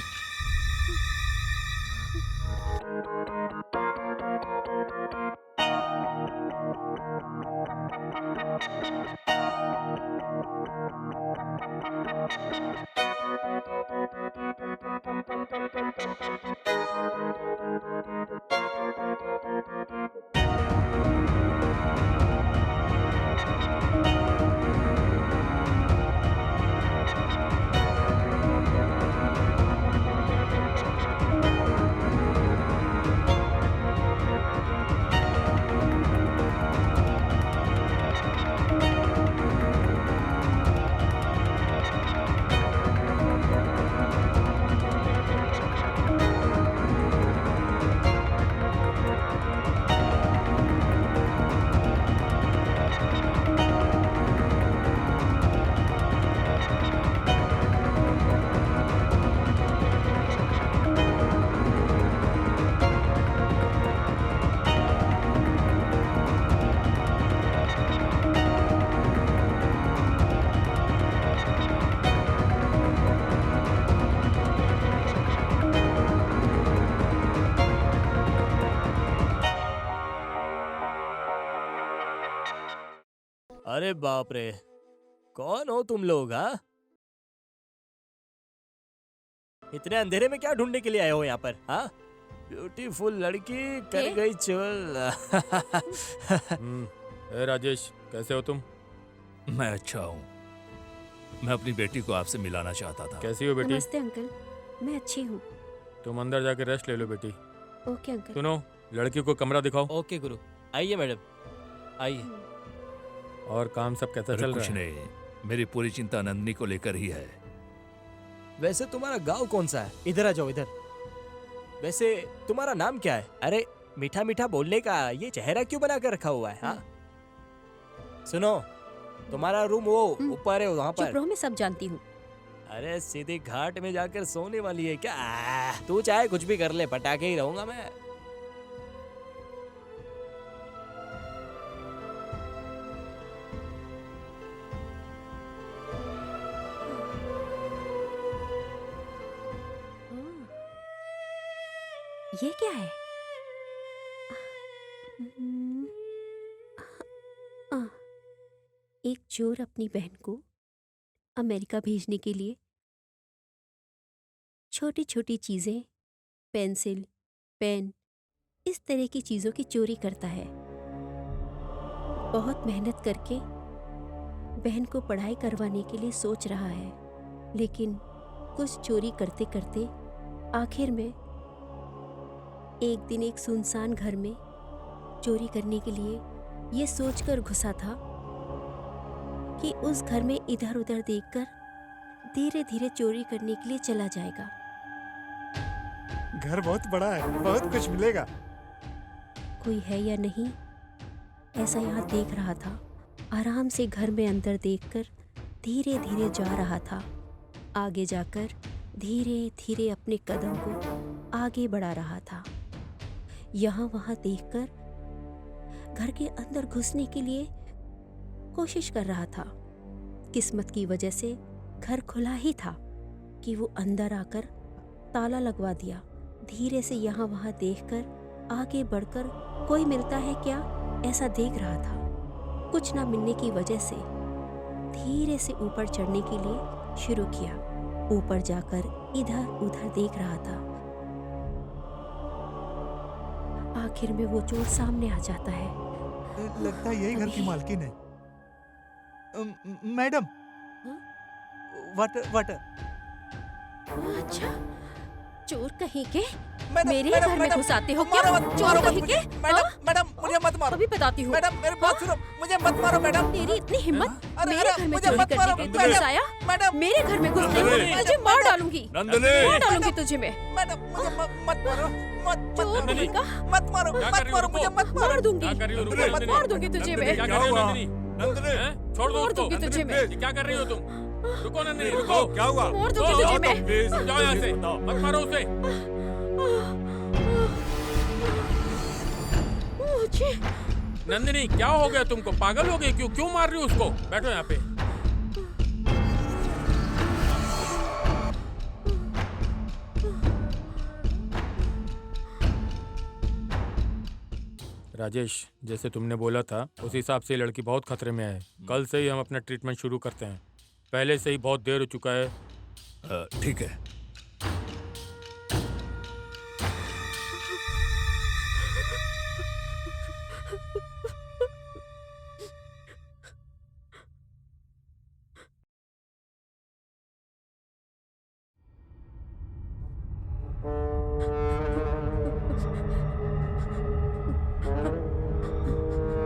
अरे बाप रे, कौन हो तुम लोग? हाँ, इतने अंधेरे में क्या ढूंढने के लिए आए हो यहाँ पर? हाँ, ब्यूटीफुल लड़की कर ये? गई चोल। ए राजेश, कैसे हो तुम? मैं अच्छा हूँ। मैं अपनी बेटी को आपसे मिलाना चाहता था। कैसी हो बेटी? नमस्ते अंकल, मैं अच्छी हूँ। तुम अंदर जाके रेस्ट ले लो बेटी। Okay uncle. सुनो, लड़की को कमरा दिखाओ। ओके गुरु, आइए मैडम, आइए। और काम सब कैसा अरे चल कुछ रहा है? नहीं, मेरी पूरी चिंता नंदिनी को लेकर ही है। वैसे तुम्हारा गांव कौन सा है? इधर आ जाओ, इधर। वैसे तुम्हारा नाम क्या है? अरे मीठा मीठा बोलने का ये चेहरा क्यों बना कर रखा हुआ है? हाँ, सुनो, तुम्हारा रूम वो ऊपर है, वहाँ चुप पर। रहो, मैं सब जानती हूँ। अरे सीधे घाट में जाकर सोने वाली है क्या? तू चाहे कुछ भी कर ले, पटाखे ही रहूंगा मैं। ये क्या है? आ, एक चोर अपनी बहन को अमेरिका भेजने के लिए छोटी छोटी चीजें, पेंसिल, पेन, इस तरह की चीजों की चोरी करता है। बहुत मेहनत करके बहन को पढ़ाई करवाने के लिए सोच रहा है, लेकिन कुछ चोरी करते करते आखिर में एक दिन एक सुनसान घर में चोरी करने के लिए ये सोचकर घुसा था कि उस घर में इधर उधर देखकर धीरे धीरे चोरी करने के लिए चला जाएगा। घर बहुत बड़ा है, बहुत कुछ मिलेगा। कोई है या नहीं, ऐसा यहाँ देख रहा था। आराम से घर में अंदर देखकर धीरे धीरे जा रहा था। आगे जाकर धीरे धीरे अपने कदम को आगे बढ़ा रहा था। यहाँ वहाँ देखकर घर के अंदर घुसने के लिए कोशिश कर रहा था। किस्मत की वजह से घर खुला ही था कि वो अंदर आकर ताला लगवा दिया। धीरे से यहाँ वहाँ देखकर आगे बढ़कर कोई मिलता है क्या, ऐसा देख रहा था। कुछ ना मिलने की वजह से धीरे से ऊपर चढ़ने के लिए शुरू किया। ऊपर जाकर इधर उधर देख रहा था। आखिर में वो चोर सामने आ जाता है। लगता है यही घर की मालकिन है। Madam, water water. अच्छा, चोर कहीं के मैडम, मेरे मैडम, घर में मैडम, घुसाते हो मारो क्या? मत, चोर मारो मत कहीं मुझे। के? मैडम, हाँ? मैडम, मुझे मत मारो। अभी बताती हूँ। मैडम, मेरी बात सुनो, मुझे मत मारो मैडम। तेरी इतनी हिम्मत अरे, मेरे अरे, घर में मुझे चोरी मत करने मारो, के लिए मैडम, घुस आया? मैडम। मेरे घर में घुस नंदिनी, तुझे मार डालूंगी। नंदिनी, मार डालूंगी तुझे मैं। मैडम, मुझे मत मारो, मत चोर मत कहीं का? मत मारो, क्या मत कर रही हो? मारो, मुझे रुको। मत मारो। मार दूंगी। क्या कर रही हो? रुको, मत नंदिनी। मार दूंगी तुझे मैं। क्या कर रही हो नंदिनी? नंदिनी, हैं? छोड़ दो मार उसको। दूंगी तुझे मैं। ये क्या कर रही हो तुम? रुको नंदिनी, रुको। क्या हुआ? मार दूंगी तुझे मैं। जाओ यहाँ से, मत मारो उसे। मुझे नंदिनी क्या हो गया तुमको? पागल हो गई? क्यों क्यों मार रही हो उसको? बैठो यहाँ पे। राजेश, जैसे तुमने बोला था उस हिसाब से ये लड़की बहुत खतरे में है। कल से ही हम अपना ट्रीटमेंट शुरू करते हैं। पहले से ही बहुत देर हो चुका है। ठीक है।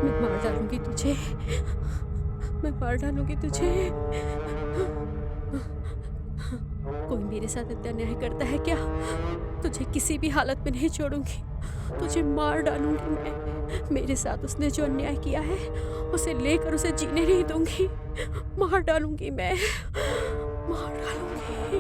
मैं मार डालूंगी तुझे, मैं मार डालूंगी तुझे। कोई मेरे साथ इतना न्याय करता है क्या? तुझे किसी भी हालत में नहीं छोड़ूंगी, तुझे मार डालूंगी मैं। मेरे साथ उसने जो अन्याय किया है उसे लेकर उसे जीने नहीं दूंगी। मार डालूंगी मैं, मार डालूंगी।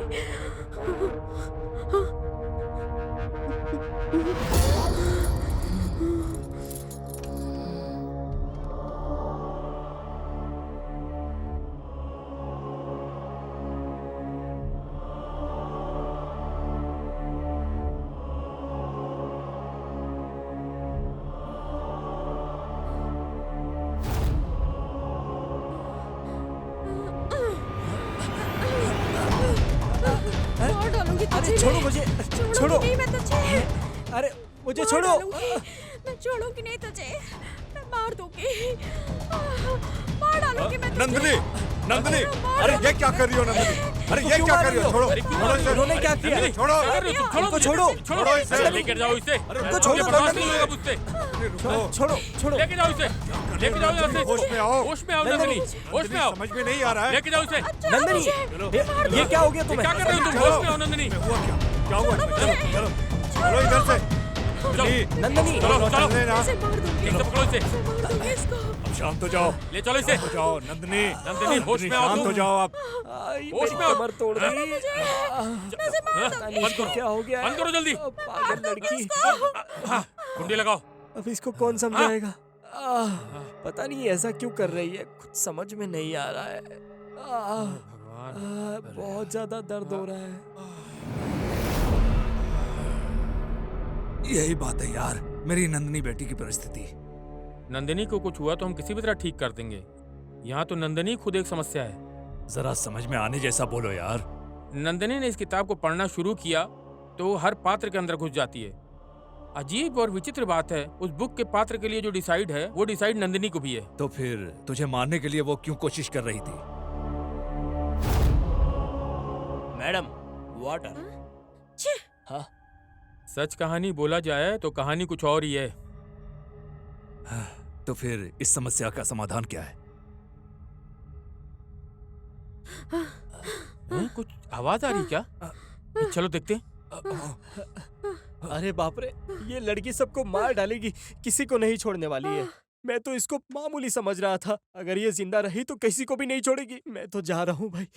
मार डालूंगी तुझे। अरे छोड़ो मुझे, छोड़ो। नहीं मैं तुझे, अरे मुझे मार छोड़ो। डालूंगी। मैं छोड़ूंगी नहीं तुझे, मैं मार दूंगी, मार डालूंगी मैं तुझे। नंदिनी, नंदिनी, मार अरे ये डालूंगी क्या कर रही हो नंदिनी? अरे ये क्या कर रही हो? छोड़ो, छोड़ो इसे। उन्होंने क्या किया? नंदिनी, छोड़ो। क्या कर रही हो तुम? उनको छोड़ो। छोड़ो इसे। लेकर जाओ इसे। उनको छोड़ो, बर्दाश्त नंदिनी। नहीं होगा मुझसे। छोड़ो, छोड़ो। लेके जाओ इसे, लेके जाओ यहाँ से। होश में आओ। होश में आओ नंदिनी, होश में आओ। समझ में नहीं आ रहा है। लेके जाओ इसे। नंदिनी, ये क्या हो गया ये तुम्हें? क्या कर रहे हो तुम? होश में आओ नंदिनी। हुआ क्या? क्या हुआ? चलो, चलो, चलो इधर से। नंदिनी, नंदिनी, चलो, चलो। चलने ना। इसे मार दूंगी, ठीक से पकड़ो इसे। मार दूंगी इसको। अब शांत हो जाओ। ले चलो इसे। शांत हो जाओ नंदिनी। नंदिनी, होश में आओ शांत तुम। हो जाओ आप। होश में आओ। कमर तोड़ दी। बंद करो, क्या हो गया? बंद करो जल्दी। पागल लड़की। हाँ, कुंडी लगाओ। अब इसको कौन समझाएगा? पता नहीं ऐसा क्यों कर रही है, कुछ समझ में नहीं आ रहा है। बहुत ज्यादा दर्द हो रहा है। यही बात है यार, मेरी नंदिनी बेटी की परिस्थिति। नंदिनी को कुछ हुआ तो हम किसी भी तरह ठीक कर देंगे। यहाँ तो नंदिनी खुद एक समस्या है। जरा समझ में आने जैसा बोलो यार। नंदिनी ने इस किताब को पढ़ना शुरू किया तो वो हर पात्र के अंदर घुस जाती है। अजीब और विचित्र बात है, उस बुक के पात्र के लिए जो डिसाइड है वो डिसाइड नंदिनी को भी है। तो फिर तुझे मारने के लिए वो क्यों कोशिश कर रही थी? Madam, water. सच कहानी बोला जाए तो कहानी कुछ और ही है। तो फिर इस समस्या का समाधान क्या है? कुछ आवाज आ रही क्या? चलो देखते हैं। अरे बाप रे, ये लड़की सबको मार डालेगी, किसी को नहीं छोड़ने वाली है। मैं तो इसको मामूली समझ रहा था, अगर ये जिंदा रही तो किसी को भी नहीं छोड़ेगी। मैं तो जा रहा हूँ भाई।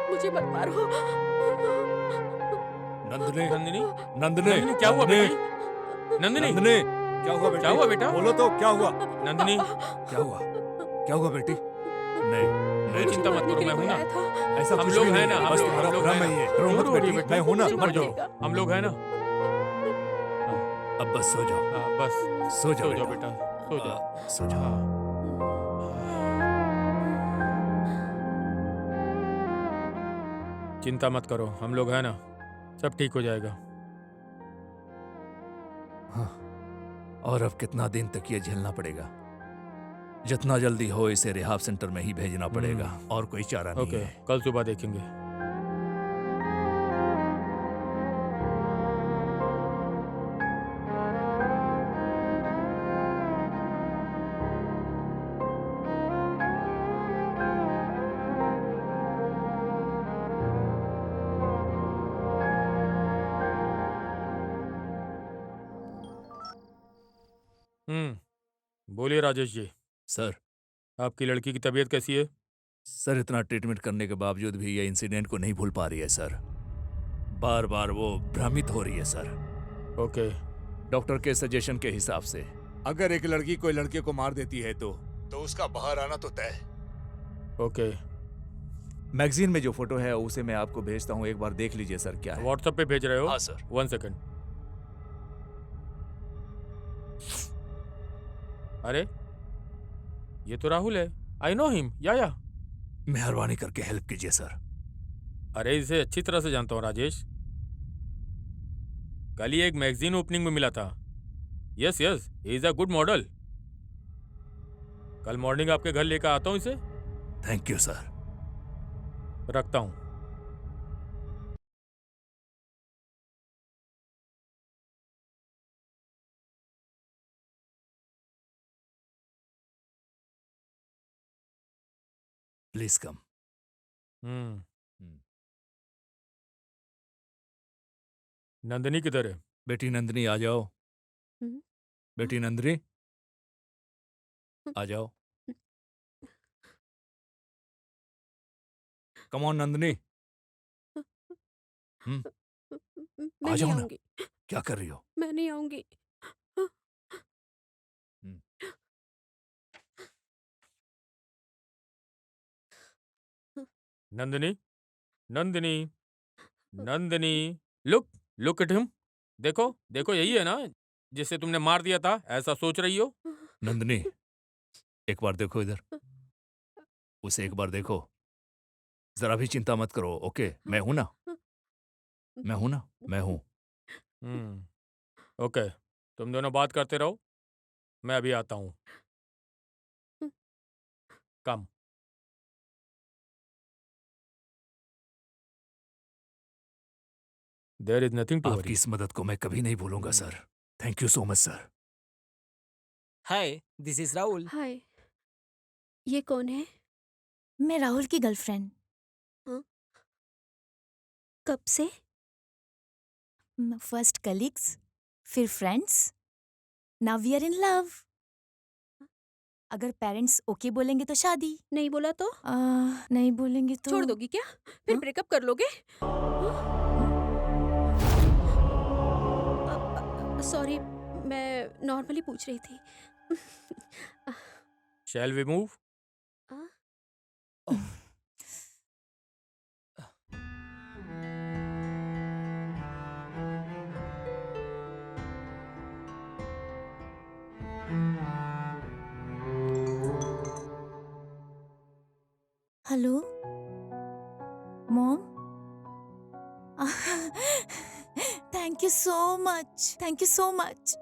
मुझे मत मारो। नंदिनी, नंदिनी, नंदिनी, नंदिनी क्या हुआ बेटी? नंदिनी, नंदिनी, क्या हुआ बेटी? क्या हुआ बेटा? बोलो तो क्या हुआ? नंदिनी, क्या हुआ? क्या हुआ बेटी? नहीं, कोई चिंता मत करो, मैं हूं ना। ऐसा हम कुछ लोग भी हैं नहीं, ना, हम बस लोग तुम्हारा हैं भ्रम ना। है ये। क्यों रो मत रो रही बेटी, बेटी? मैं हूं ना। मत जाओ, हम लोग हैं ना। अब बस सो जाओ। हाँ, बस सो जाओ सो जाओ बेटा, सो जाओ। सो जाओ। चिंता मत करो, हम लोग हैं ना, सब ठीक हो जाएगा। हाँ, और अब कितना दिन तक ये झेलना पड़ेगा? जितना जल्दी हो इसे रिहाब सेंटर में ही भेजना पड़ेगा, और कोई चारा नहीं ओके, है। कल सुबह देखेंगे। बोलिए राजेश जी, सर आपकी लड़की की तबीयत कैसी है? सर इतना ट्रीटमेंट करने के बावजूद भी ये इंसिडेंट को नहीं भूल पा रही है सर। बार बार वो भ्रमित हो रही है सर। ओके, डॉक्टर के सजेशन के हिसाब से अगर एक लड़की कोई लड़के को मार देती है तो उसका बाहर आना तो तय। ओके। मैगजीन में जो फोटो है उसे मैं आपको भेजता हूँ, एक बार देख लीजिए सर क्या है। व्हाट्सएप पे भेज रहे हो? हाँ सर। 1 सेकंड। अरे ये तो राहुल है। I know him. या मेहरबानी करके हेल्प कीजिए सर। अरे इसे अच्छी तरह से जानता हूँ राजेश, कल ही एक मैगजीन ओपनिंग में मिला था। Yes yes, he is a good model. कल मॉर्निंग आपके घर लेकर आता हूँ इसे। Thank you sir. रखता हूँ। Please come. नंदिनी किधर है? बेटी नंदिनी आ जाओ। हम्म। बेटी नंदिनी आ जाओ। Come on Nandini. मैं आ नहीं जाओ ना। आऊंगी। क्या कर रही हो? मैं नहीं आऊंगी। हम्म। Nandini, Nandini, Nandini, look look at him. देखो देखो, यही है ना जिसे तुमने मार दिया था, ऐसा सोच रही हो? नंदिनी एक बार देखो इधर, उसे एक बार देखो। जरा भी चिंता मत करो, ओके? मैं हूं ना, मैं हूं ना, मैं हूं। ओके, तुम दोनों बात करते रहो, मैं अभी आता हूँ। Come. There is nothing to आपकी वरी। इस मदद को मैं कभी नहीं भूलूंगा sir. Thank you so much sir. Hi, this is Rahul. Hi, ये कौन है? मैं राहुल की गर्लफ्रेंड। कब से? फर्स्ट कलीग्स, फिर friends, now we are in love. अगर पेरेंट्स ओके बोलेंगे तो शादी। नहीं बोला तो? नहीं बोलेंगे तो छोड़ दोगी क्या? फिर हाँ? ब्रेकअप कर लोगे? सॉरी, मैं नॉर्मली पूछ रही थी। Shall we move? Hello mom. Thank you so much, thank you so much.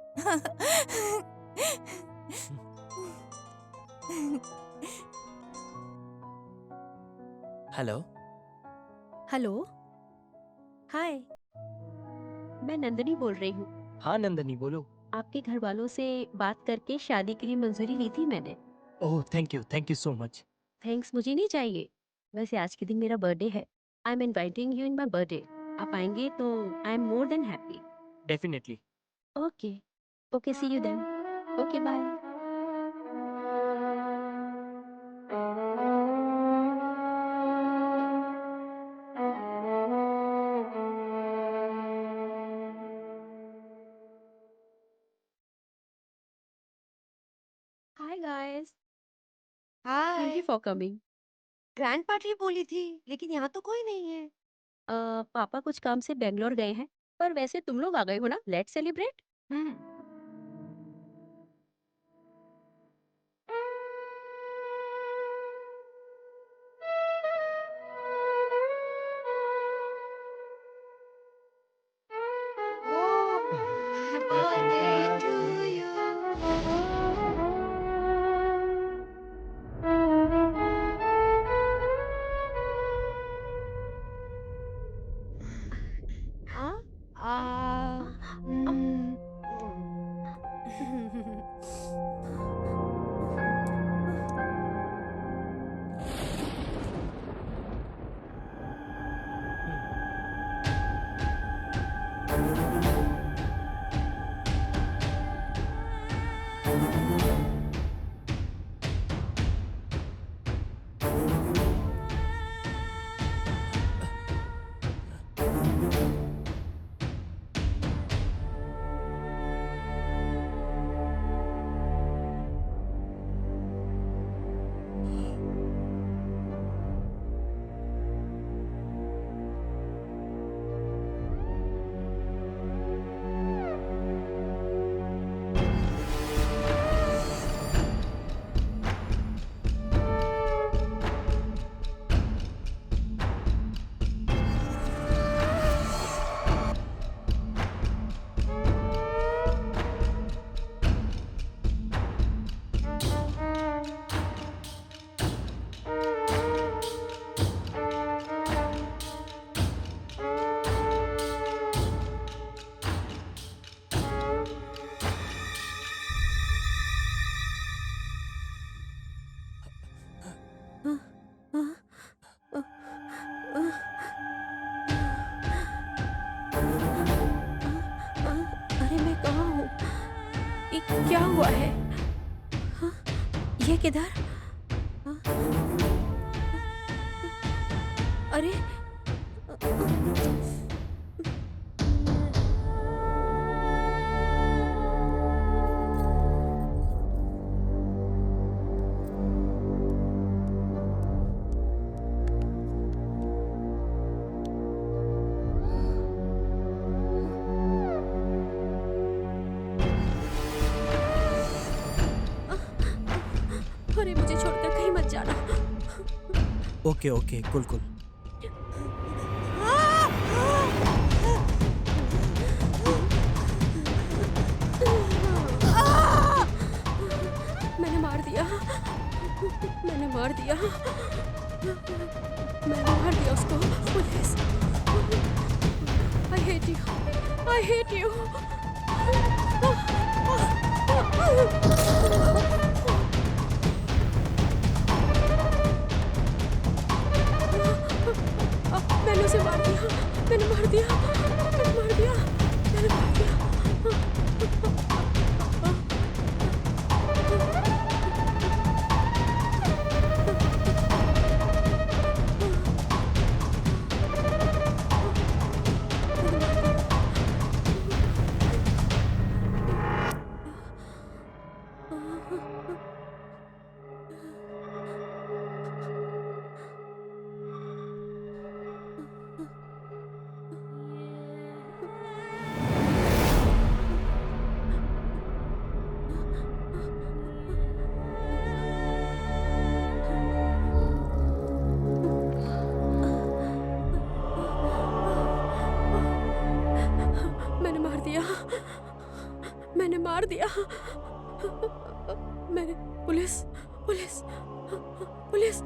Hello. Hello, hi, मैं नंदिनी बोल रही हूँ। हाँ नंदनी, बोलो। आपके घर वालों से बात करके शादी के लिए मंजूरी ली थी मैंने। Oh thank you so much. Thanks मुझे नहीं चाहिए। वैसे आज के दिन मेरा बर्थडे है। I am inviting you in my birthday. आप आएंगे तो I am more than happy. Definitely. Okay, okay, see you then. Okay, bye. Hi guys, thank hi. You for coming. Grand party बोली थी, लेकिन यहाँ तो कोई नहीं है। पापा कुछ काम से बेंगलोर गए हैं, पर वैसे तुम लोग आ गए हो ना, लेट्स सेलिब्रेट। ये किधर? अरे अरे मुझे छोड़कर कहीं मत जाना। ओके ओके कुल कुल। मैंने मार दिया, मैंने मार दिया, मैंने मार दिया उसको। Police, I hate you, I hate you. मैंने उसे मार दिया, मैंने मार दिया, मैंने मार दिया, मैंने मार दिया। मैंने मार दिया, मैंने। Police, police, police.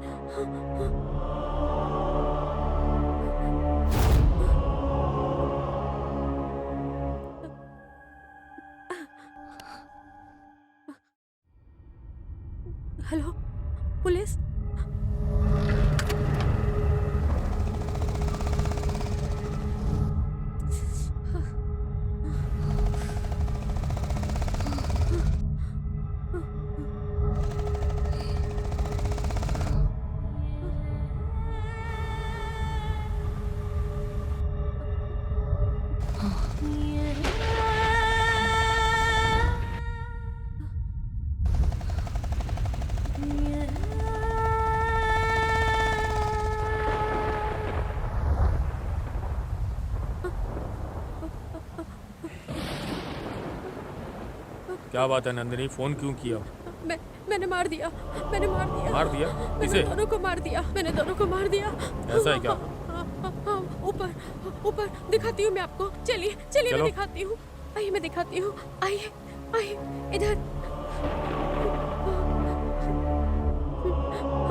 Hello police. क्या बात है नंदिनी, फोन क्यों किया? मैंने मार दिया, मैंने मार दिया। मार दिया? किसे? दोनों को मार दिया, मैंने दोनों को मार दिया। ऐसा है क्या? ऊपर ऊपर दिखाती हूँ मैं आपको। चलिए चलिए मैं दिखाती हूँ। आइए मैं दिखाती हूँ। आइए आइए इधर।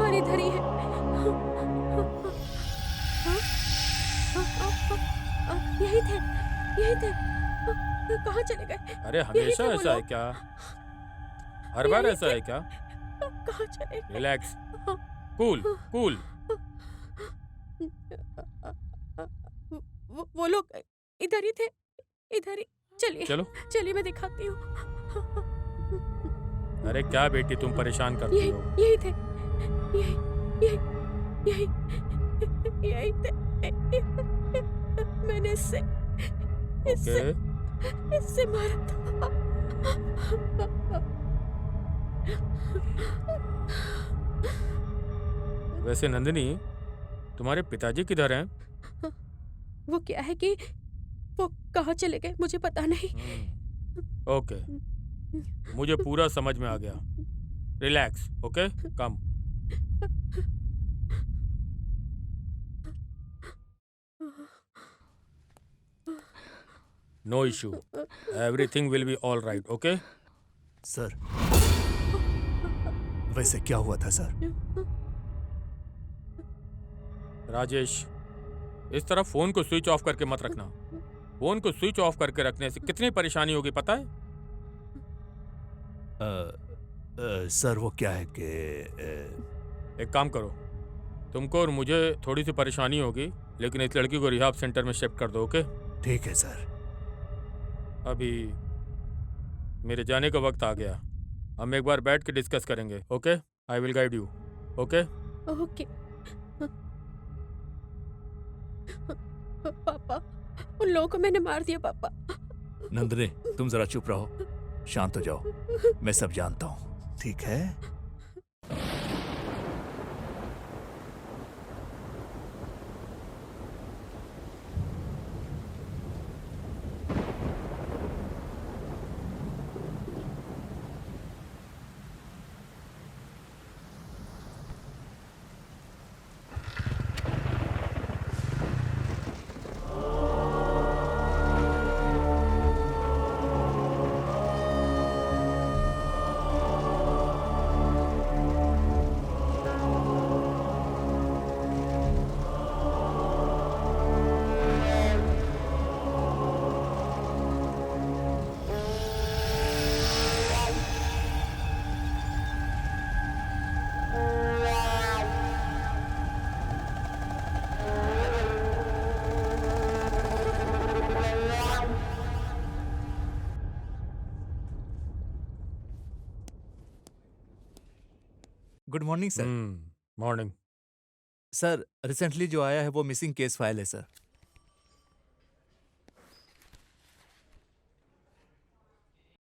और इधर ही है। यही थे, यही थे। कहाँ चले गए? अरे हमेशा ऐसा है क्या? हर बार ऐसा है क्या? कहाँ चले गए? Relax, cool cool. वो लोग इधर ही थे, इधर ही। चलिए चलो चलिए मैं दिखाती हूँ। अरे क्या बेटी तुम परेशान करती हो? यही थे, यही यही यही यही थे। मैंने इससे मारा था। वैसे नंदिनी, तुम्हारे पिताजी किधर हैं? वो क्या है कि वो कहाँ चले गए मुझे पता नहीं। ओके, मुझे पूरा समझ में आ गया। Relax, okay, come. No issue, everything will be all right, okay? Sir, वैसे क्या हुआ था सर? राजेश, इस तरह फोन को स्विच ऑफ करके मत रखना। फोन को स्विच ऑफ करके रखने से कितनी परेशानी होगी पता है? सर वो क्या है कि एक काम करो, तुमको और मुझे थोड़ी सी परेशानी होगी, लेकिन इस लड़की को रिहाब सेंटर में शिफ्ट कर दो, ओके? ठीक है सर। अभी मेरे जाने का वक्त आ गया। हम एक बार बैठ के डिस्कस करेंगे. Okay, I will guide you. Okay. Okay पापा, उन लोगों को मैंने मार दिया पापा. नंदनी, तुम जरा चुप रहो, शांत हो जाओ, मैं सब जानता हूँ. ठीक है। Good morning sir. Morning. Sir, recently जो आया है वो मिसिंग केस फाइल है सर.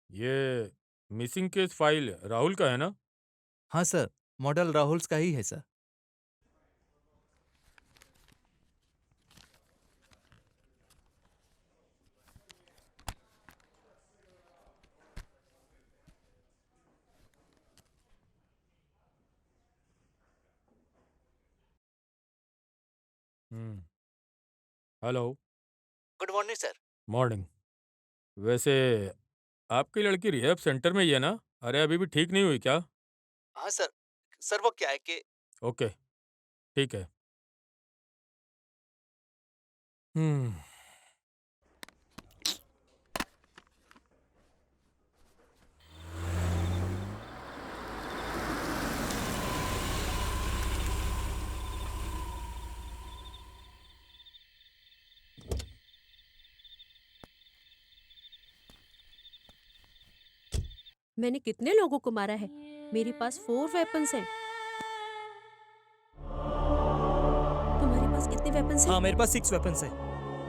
ये मिसिंग केस फाइल राहुल का है ना? हाँ सर, मॉडल राहुल्स का ही है sir. Hello. Good morning sir. Morning. वैसे आपकी लड़की रिहैब सेंटर में ही है ना? अरे अभी भी ठीक नहीं हुई क्या? हाँ सर. सर वो क्या है कि ओके, ठीक है. हम्म मैंने कितने लोगों को मारा है? मेरे पास 4 वेपन्स हैं. तुम्हारे पास कितने वेपन्स हैं? हाँ, मेरे पास 6 वेपन्स है।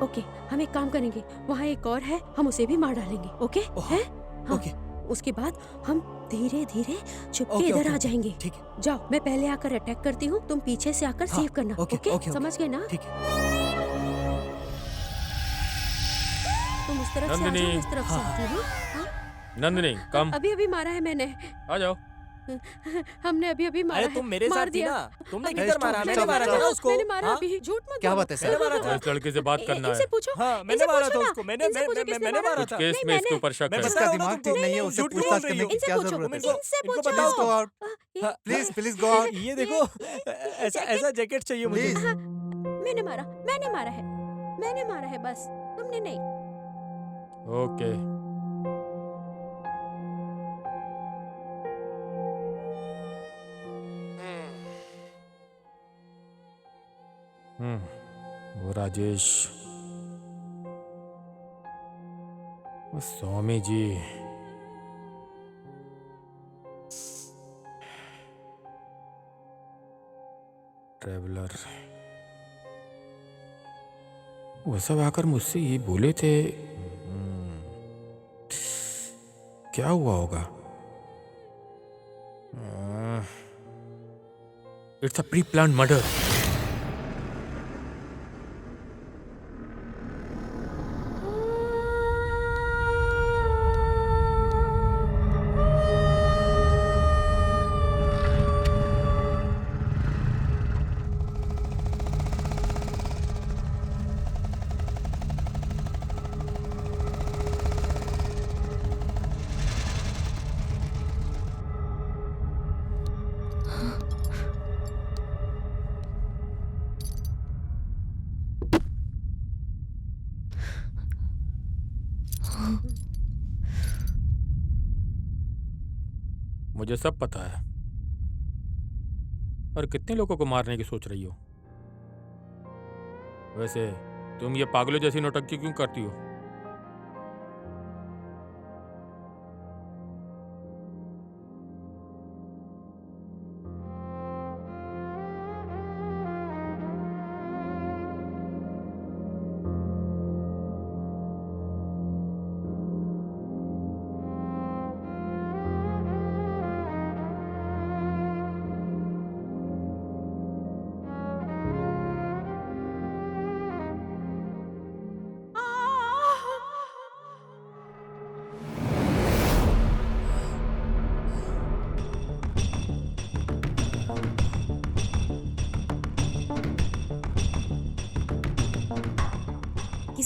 ओके, हम एक काम करेंगे, वहाँ एक और है, हम उसे भी मार डालेंगे. ओके है? हाँ. ओके। उसके बाद हम धीरे धीरे छुपके ओके, इधर ओके, आ जाएंगे. ठीक है। जाओ, मैं पहले आकर अटैक करती हूँ, तुम पीछे से आकर हाँ, सेव करना. Okay, okay, okay, okay. समझ गए ना? ठीक है। तुम उस तरफ से आ जाओ, नंदिनी। मैं इस तरफ से हाँ। आती हूँ. हाँ? नंदिनी, कम. अभी अभी मारा है मैंने. आ जाओ. हमने अभी अभी मारा अरे है. तुम मेरे मार साथ थी दिया. ना, तुमने अरे, किधर मारा? stop, मैंने stop, मारा था stop. ना उसको। मैंने मारा हाँ? अभी. झूठ मत क्या बोलो. बात है, सर? मैंने मारा था। इस लड़के से बात करना इनसे है. पूछो. हाँ, मैंने इनसे मारा पूछो था ना. उसको। मैंने इनसे पूछो किसने मैंने मारा कुछ था। केस नहीं, में इसके मैंने- ऊपर शक मैं है. बता इसका रहा हूँ दिमाग ना तुमको। ठीक नहीं है, उससे झूठ बोल पूछताछ रही करने हो। की इनसे क्या पूछो. जरूरत है सर? इनसे इनको पूछो. बताओ Go out. ये- प्लीज गो आउट. ये देखो, ऐसा ऐसा जैकेट चाहिए मुझे। Please. हाँ, मैंने मारा है. मैंने मारा है, बस तुमने नहीं. ओके. वो राजेश, वो स्वामी जी, ट्रेवलर, वो सब आकर मुझसे ये बोले थे. क्या हुआ होगा? It's a pre plan murder. मुझे सब पता है. और कितने लोगों को मारने की सोच रही हो? वैसे तुम ये पागलों जैसी नौटंकी क्यों करती हो?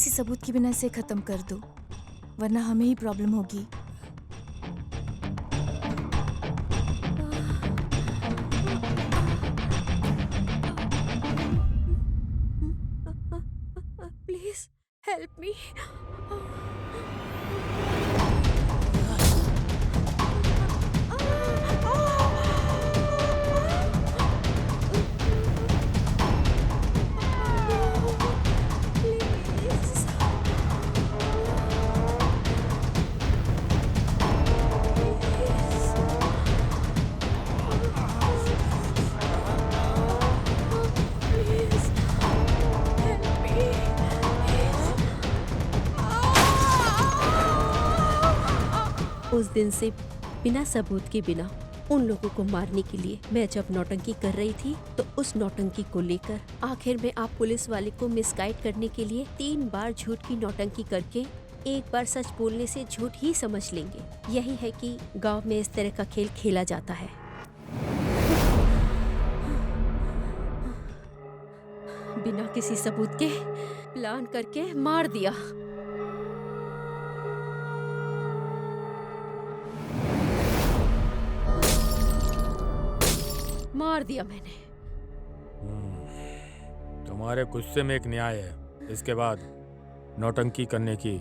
किसी सबूत के बिना इसे खत्म कर दो, वरना हमें ही प्रॉब्लम होगी। Please help me. उस दिन से बिना सबूत के बिना उन लोगों को मारने के लिए मैं जब नौटंकी कर रही थी, तो उस नौटंकी को लेकर आखिर में आप पुलिस वाले को मिसगाइड करने के लिए 3 बार झूठ की नौटंकी करके एक बार सच बोलने से झूठ ही समझ लेंगे। यही है कि गांव में इस तरह का खेल खेला जाता है। बिना किसी सबूत के प्लान करके मार दिया। मार दिया मैंने। तुम्हारे गुस्से में एक न्याय है, इसके बाद नौटंकी करने की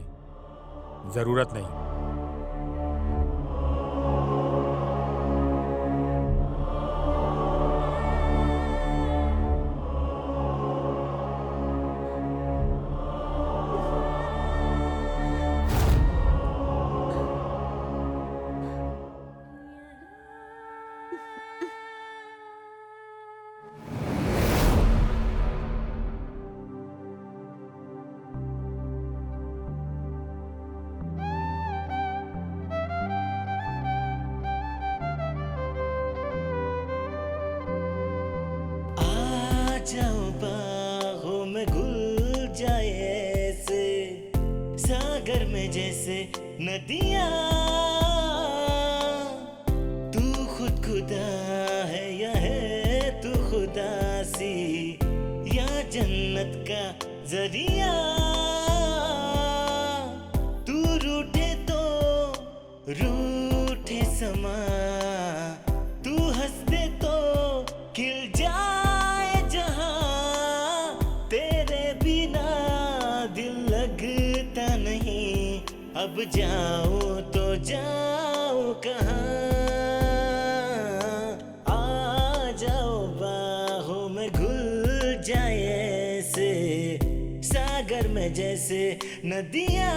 जरूरत नहीं। जाओ बाहों में घुल जाए ऐसे, सागर में जैसे नदियाँ। तू खुद खुदा है या है तू खुदा सी, या जन्नत का जरिया। तू रूठे तो रूठे समा, तू हंस दे तो खिल जाए जहां। तेरे बिना दिल लगता नहीं, अब जाओ तो जाओ कहाँ। आ जाओ बाहों में घुल जाए ऐसे, सागर में जैसे नदियाँ।